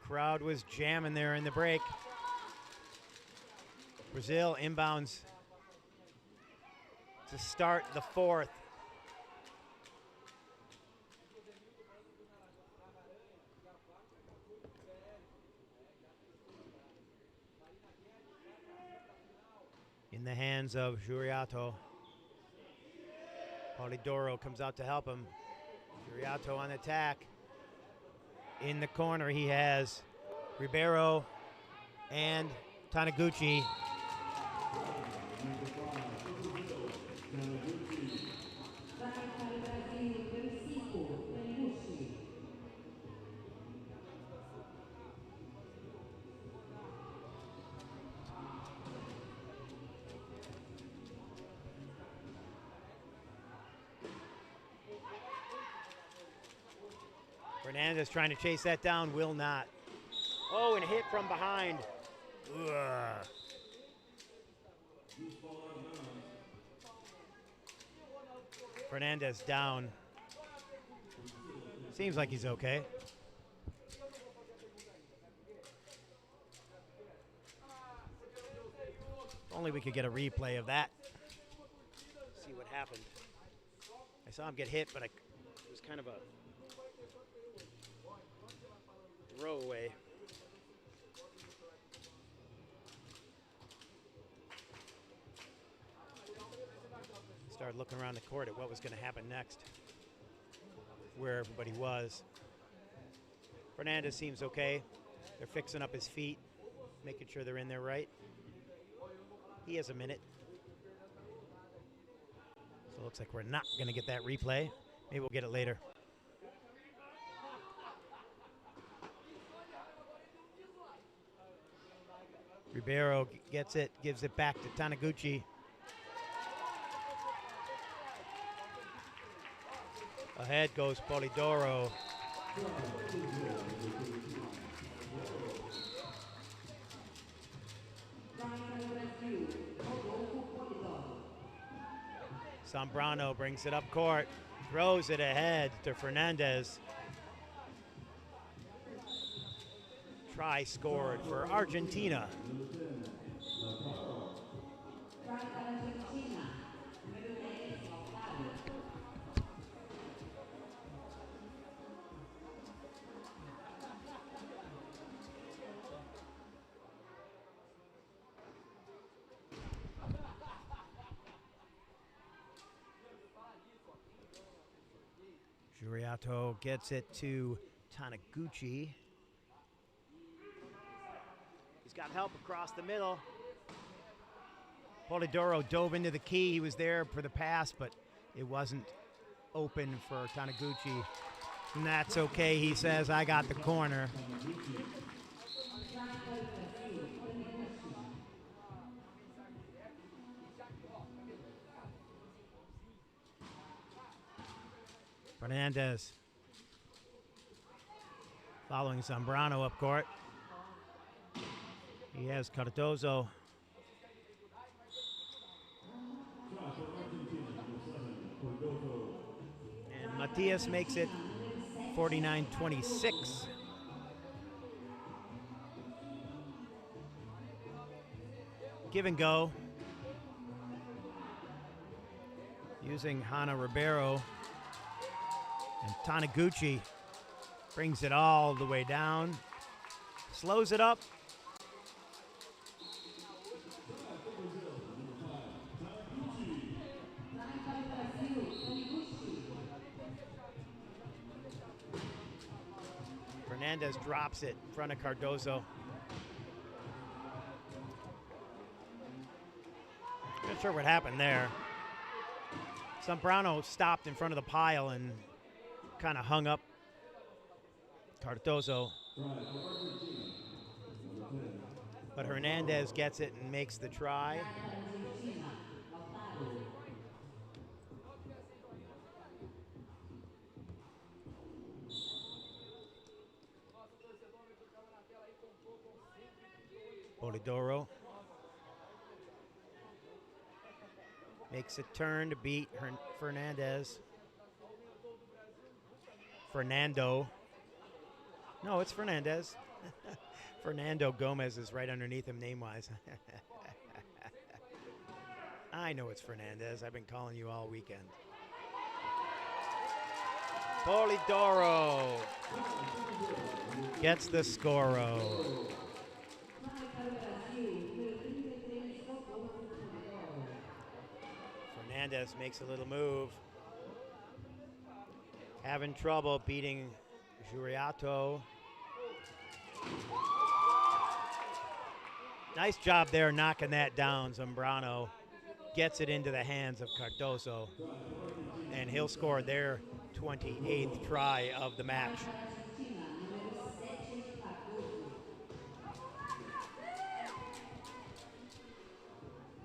Crowd was jamming there in the break. Brazil inbounds to start the 4th. In the hands of Juriato. Polidoro comes out to help him. Juriato on attack. In the corner, he has Ribeiro and Taniguchi. Fernandez trying to chase that down, will not. Oh, and hit from behind. Ugh. Fernandez down. Seems like he's okay. If only we could get a replay of that. See what happened. I saw him get hit, but it was kind of a throwaway. Started looking around the court at what was going to happen next, where everybody was. Fernandez seems okay. They're fixing up his feet, making sure they're in there right. He has a minute. So it looks like we're not going to get that replay. Maybe we'll get it later. Ribeiro gets it, gives it back to Taniguchi. Ahead goes Polidoro. Zambrano brings it up court, throws it ahead to Fernandez. Try scored for Argentina. Juriato gets it to Taniguchi. He's got help across the middle. Polidoro dove into the key. He was there for the pass, but it wasn't open for Taniguchi. And that's okay, he says, I got the corner. Fernandez following Zambrano up court. He has Cardozo. And Matias makes it 49-26. Give and go. Using Hana Ribeiro. And Taniguchi brings it all the way down. Slows it up. Fernandez drops it in front of Cardozo. Not sure what happened there. Zambrano stopped in front of the pile and kind of hung up Cardozo. But Hernandez gets it and makes the try. Polidoro makes a turn to beat Fernandez. Fernando. No, it's Fernandez. Fernando Gomez is right underneath him name-wise. I know it's Fernandez. I've been calling you all weekend. Polidoro gets the score-o. Fernandez makes a little move. having trouble beating Juriato. Nice job there knocking that down. Zambrano gets it into the hands of Cardoso, and he'll score their 28th try of the match.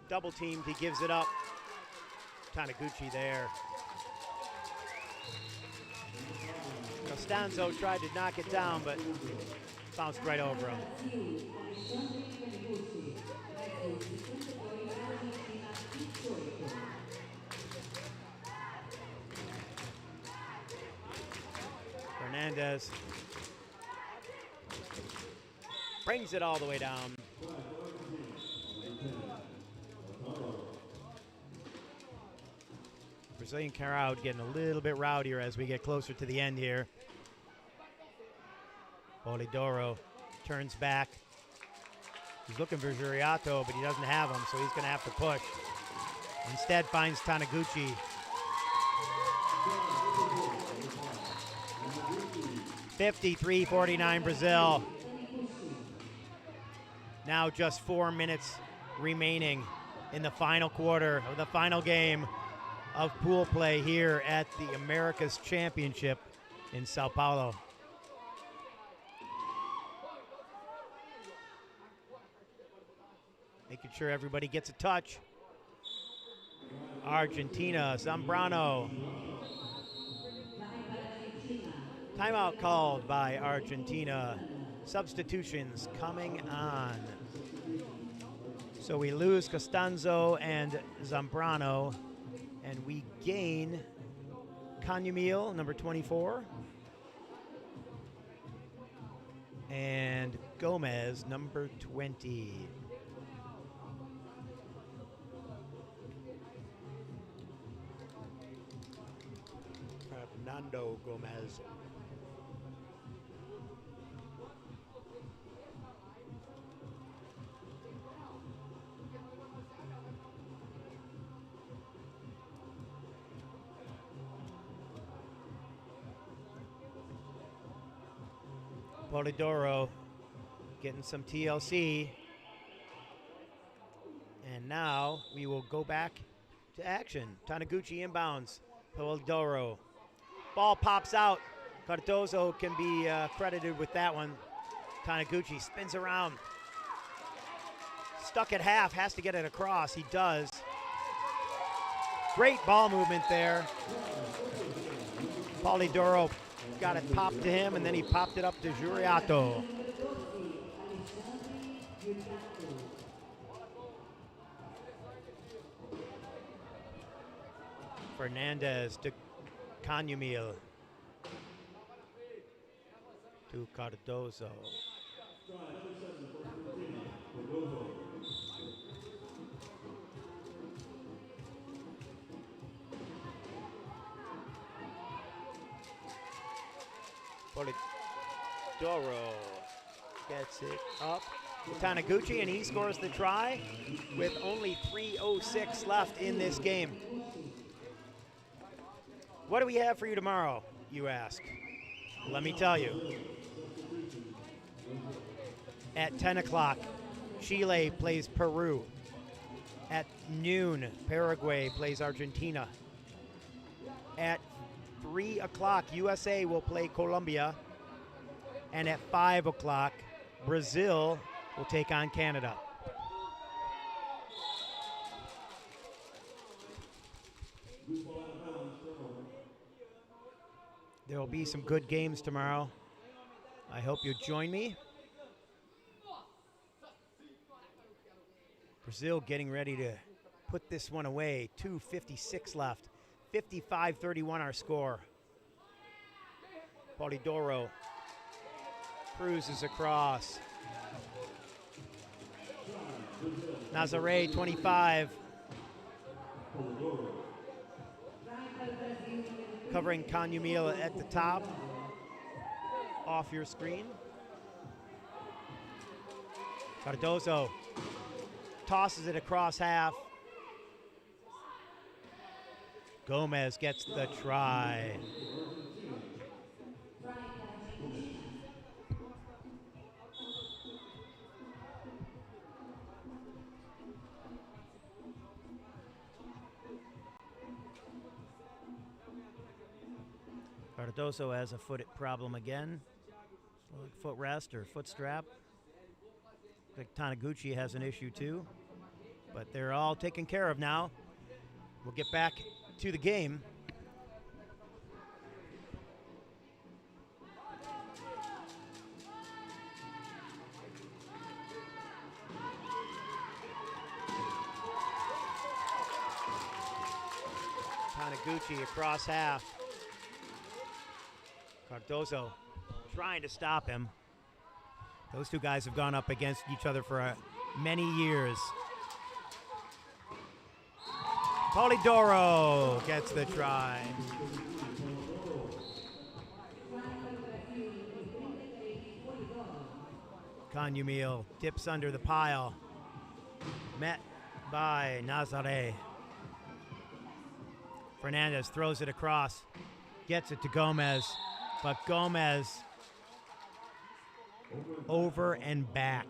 Double teamed, he gives it up. Taniguchi there. Costanzo tried to knock it down, but bounced right over him. Fernandez brings it all the way down. Brazilian crowd getting a little bit rowdier as we get closer to the end here. Polidoro turns back. He's looking for Juriato, but he doesn't have him, so he's going to have to push. Instead finds Taniguchi. (53-49) Brazil. Now just 4 minutes remaining in the final quarter of the final game of pool play here at the America's Championship in São Paulo. Making sure everybody gets a touch. Argentina, Zambrano. Timeout called by Argentina. Substitutions coming on. So we lose Costanzo and Zambrano, and we gain Canyamil, number 24, and Gomez, number 20. Fernando Gomez. Polidoro getting some TLC. And now we will go back to action. Taniguchi inbounds. Polidoro. Ball pops out. Cardoso can be credited with that one. Taniguchi spins around. Stuck at half, has to get it across. He does. Great ball movement there. Polidoro got it popped to him, and then he popped it up to Juriato. Fernandez to Canyamil. To Cardoso. Polidoro gets it up to Taniguchi, and he scores the try with only 3:06 left in this game. What do we have for you tomorrow, you ask? Let me tell you. At 10 o'clock, Chile plays Peru. At noon, Paraguay plays Argentina. At 3 o'clock, USA will play Colombia. And at 5 o'clock, Brazil will take on Canada. There will be some good games tomorrow. I hope you join me. Brazil getting ready to put this one away. 2:56 left. 55-31 our score. Polidoro cruises across. Nazare, 25. Covering Canyamil at the top. Off your screen. Cardoso tosses it across half. Gomez gets the try. Cardoso has a foot problem again. Foot rest or foot strap. I think Taniguchi has an issue too. But they're all taken care of now. We'll get back to the game. Taniguchi across half. Cardoso trying to stop him. Those two guys have gone up against each other for many years. Polidoro gets the try. Canyumil dips under the pile. Met by Nazare. Fernandez throws it across. Gets it to Gomez. But Gomez over and back.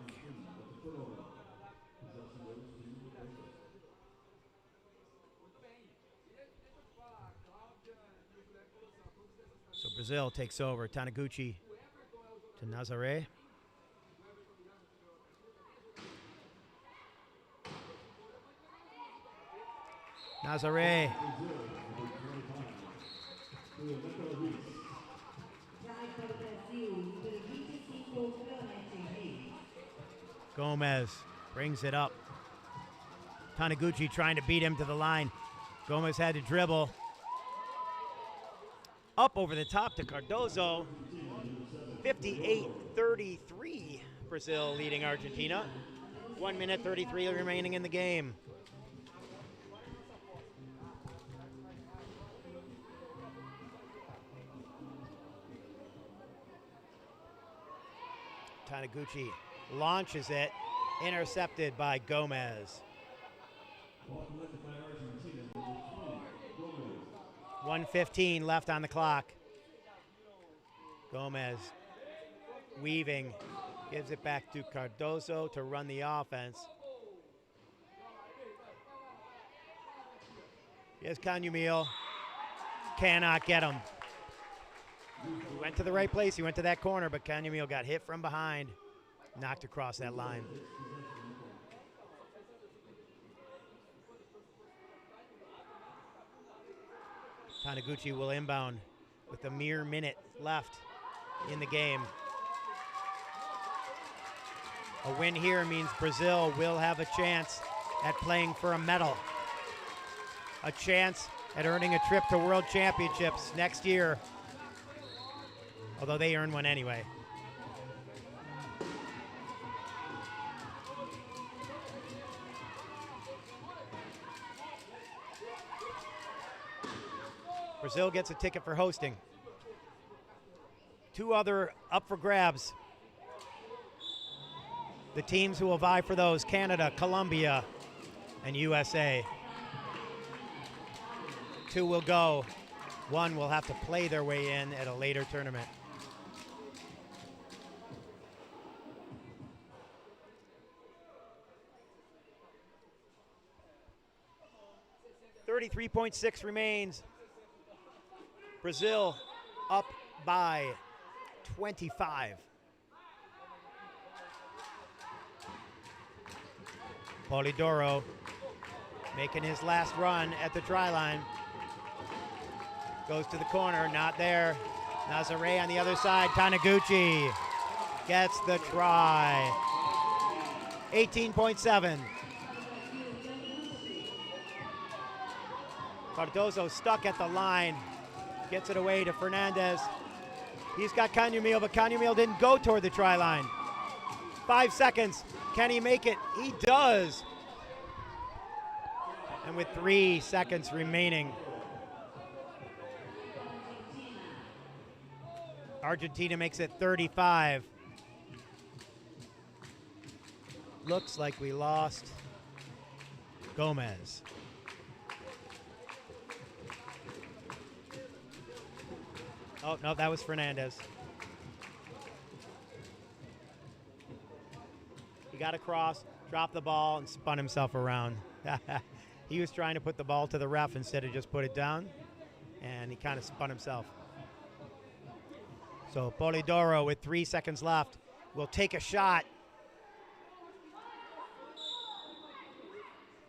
So Brazil takes over. Taniguchi to Nazare. Nazare. Gomez brings it up. Taniguchi trying to beat him to the line. Gomez had to dribble. Up over the top to Cardoso. 58-33, Brazil leading Argentina. 1 minute 33 remaining in the game. Taniguchi launches it, intercepted by Gomez. 1:15 left on the clock. Gomez weaving, gives it back to Cardoso to run the offense. Here's Canyumil, cannot get him. He went to the right place, he went to that corner, but Canyumil got hit from behind, knocked across that line. Taniguchi will inbound with a mere minute left in the game. A win here means Brazil will have a chance at playing for a medal. A chance at earning a trip to World Championships next year. Although they earn one anyway. Brazil gets a ticket for hosting. Two other up for grabs. The teams who will vie for those: Canada, Colombia, and USA. Two will go. One will have to play their way in at a later tournament. .6 remains. Brazil up by 25. Polidoro making his last run at the try line. Goes to the corner, not there. Nazare on the other side. Taniguchi gets the try. 18.7. Cardoso stuck at the line. Gets it away to Fernandez. He's got Canyumil, but Canyumil didn't go toward the try line. 5 seconds. Can he make it? He does. And with 3 seconds remaining, Argentina makes it 35. Looks like we lost Gomez. Oh, no, that was Fernandez. He got across, dropped the ball, and spun himself around. He was trying to put the ball to the ref instead of just put it down, and he kind of spun himself. So Polidoro with 3 seconds left will take a shot.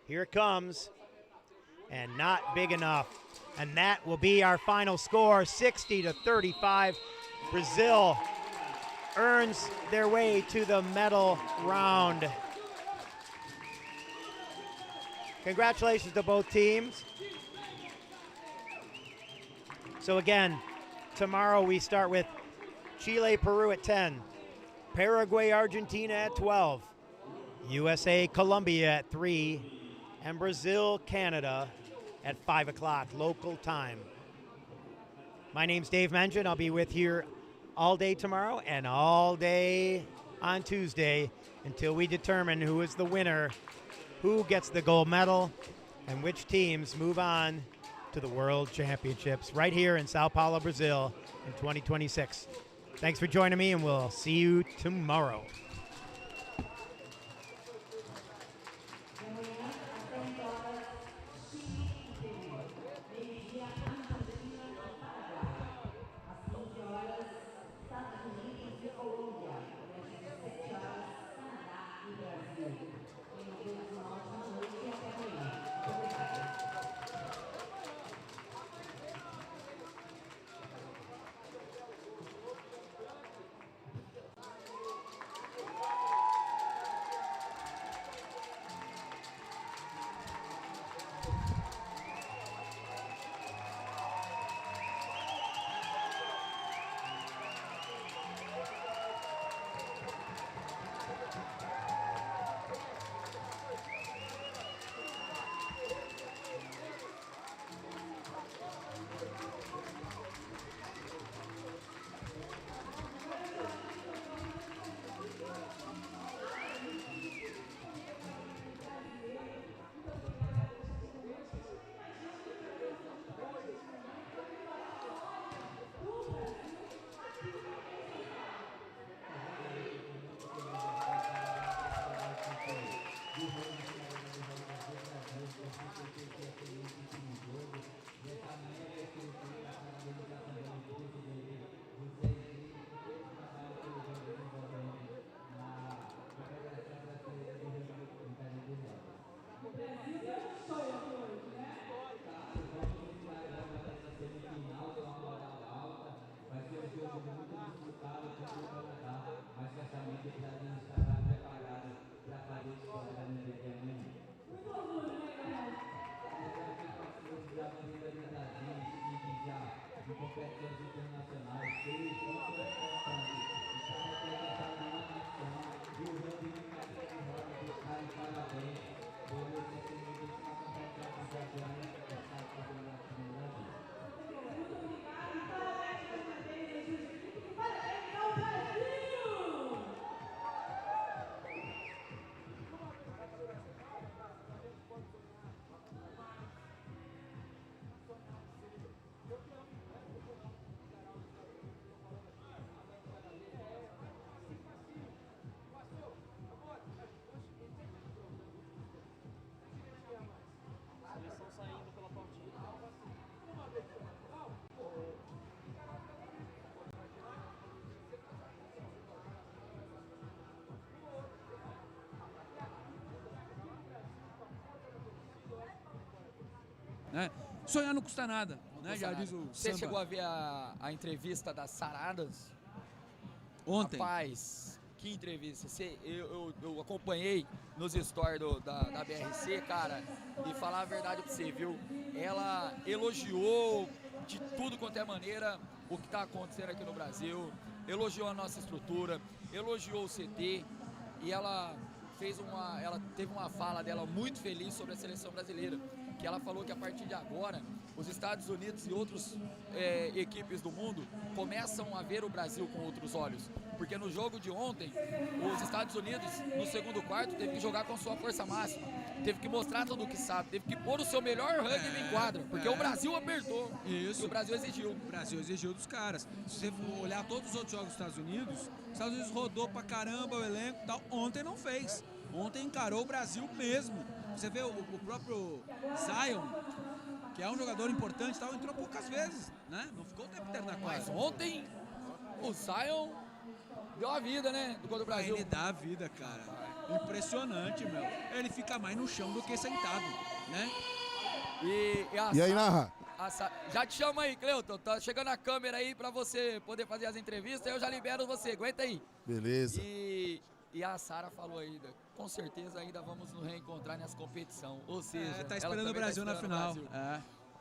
Here it comes, and not big enough. And that will be our final score, 60-35. Brazil earns their way to the medal round. Congratulations to both teams. So again, tomorrow we start with Chile, Peru at 10, Paraguay, Argentina at 12, USA, Colombia at 3, and Brazil, Canada at 5 o'clock local time. My name's Dave Mengen. I'll be with you all day tomorrow and all day on Tuesday until we determine who is the winner, who gets the gold medal, and which teams move on to the World Championships right here in São Paulo, Brazil in 2026. Thanks for joining me, and we'll see you tomorrow. Né? Sonhar não custa nada, né? Já diz o Você samba. chegou a ver a entrevista das Saradas? Ontem. Rapaz, que entrevista. Eu acompanhei nos stories da BRC, cara, e falar a verdade pra você, viu? Ela elogiou de tudo quanto é maneira o que tá acontecendo aqui no Brasil, elogiou a nossa estrutura, elogiou o CT, e ela teve uma fala dela muito feliz sobre a seleção brasileira, que ela falou que a partir de agora os Estados Unidos e outras equipes do mundo começam a ver o Brasil com outros olhos, porque no jogo de ontem os Estados Unidos no segundo quarto teve que jogar com sua força máxima, teve que mostrar tudo o que sabe, teve que pôr o seu melhor rugby em quadra, porque o Brasil apertou. Isso. E o Brasil exigiu. O Brasil exigiu dos caras. Se você for olhar todos os outros jogos dos Estados Unidos rodou pra caramba o elenco e tal. Ontem não fez. Ontem encarou o Brasil mesmo. Você vê o próprio Zion, que é um jogador importante e tal, entrou poucas vezes, né? Não ficou o tempo inteiro na quadra. Mas ontem O Sion deu a vida, né? Do contra o Brasil. Ele dá a vida, cara. Impressionante, meu. Ele fica mais no chão do que sentado, né? E aí, Narra? Já te chamo aí, Cleuton. Tá chegando a câmera aí pra você poder fazer as entrevistas. Eu já libero você. Aguenta aí. Beleza. E a Sara falou ainda, com certeza ainda vamos nos reencontrar nessa competição. Ou seja, tá esperando o Brasil na final.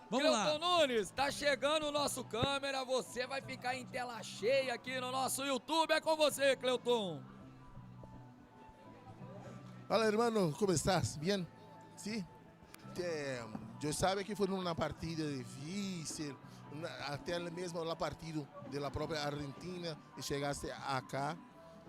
Vamos Cleuton lá. Nunes, tá chegando o nosso câmera. Você vai ficar em tela cheia aqui no nosso YouTube. É com você, Cleuton. Hola hermano, ¿cómo estás? ¿Bien? ¿Sí? Yo sabía que fue una partida difícil, até mesmo la partida de la propia Argentina, y llegaste acá,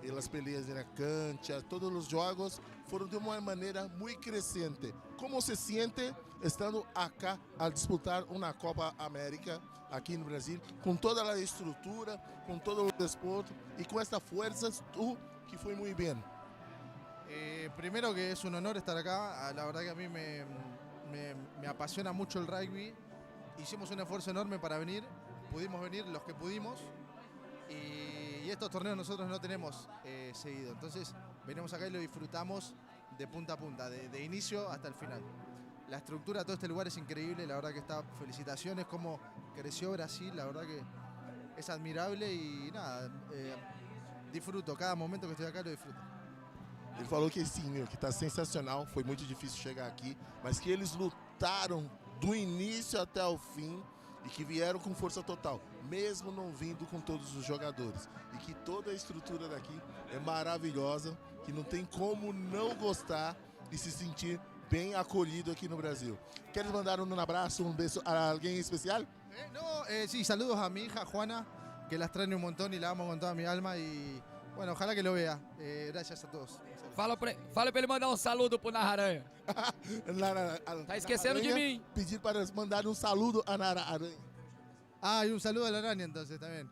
y las peleas en la cancha, todos los jogos fueron de una manera muy creciente. ¿Cómo se siente estando acá a disputar una Copa América aquí en Brasil, con toda la estructura, con todo el deporte y con estas fuerzas, tú que fue muy bien? Primero que es un honor estar acá, la verdad que a mí me apasiona mucho el rugby. Hicimos un esfuerzo enorme para venir, pudimos venir los que pudimos y estos torneos nosotros no tenemos seguido. Entonces venimos acá y lo disfrutamos de punta a punta, de inicio hasta el final. La estructura de todo este lugar es increíble, la verdad que está, felicitaciones, cómo creció Brasil, la verdad que es admirable y nada, disfruto, cada momento que estoy acá lo disfruto. Ele falou que sim, meu, que está sensacional, foi muito difícil chegar aqui, mas que eles lutaram do início até o fim e que vieram com força total, mesmo não vindo com todos os jogadores. E que toda a estrutura daqui é maravilhosa, que não tem como não gostar e se sentir bem acolhido aqui no Brasil. Queres mandar um abraço, um beijo a alguém especial? Sí, saludos a mi hija Juana, que la extraño un montón y la amo con toda mi alma y bueno, ojalá que lo vea. Gracias a todos. Fala pra ele mandar um saludo pro Narra-Aranha. Tá esquecendo de mim. Pedir para mandar um saludo a Narra-Aranha. Y un saludo a la araña entonces también.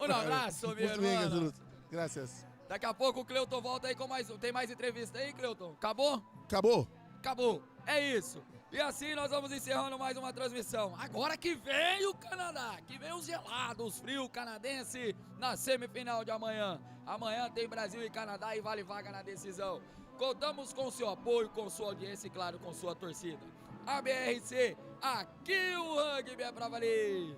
Um abraço, meu Muito bem, irmão. Jesus. Graças. Daqui a pouco o Cleuton volta aí com mais um. Tem mais entrevista aí, Cleuton? Acabou? Acabou. Acabou. É isso. E assim nós vamos encerrando mais uma transmissão. Agora que vem o Canadá, que vem os gelados, frio canadense na semifinal de amanhã. Amanhã tem Brasil e Canadá e vale vaga na decisão. Contamos com seu apoio, com sua audiência e, claro, com sua torcida. A BRC, aqui o rugby é pra valer.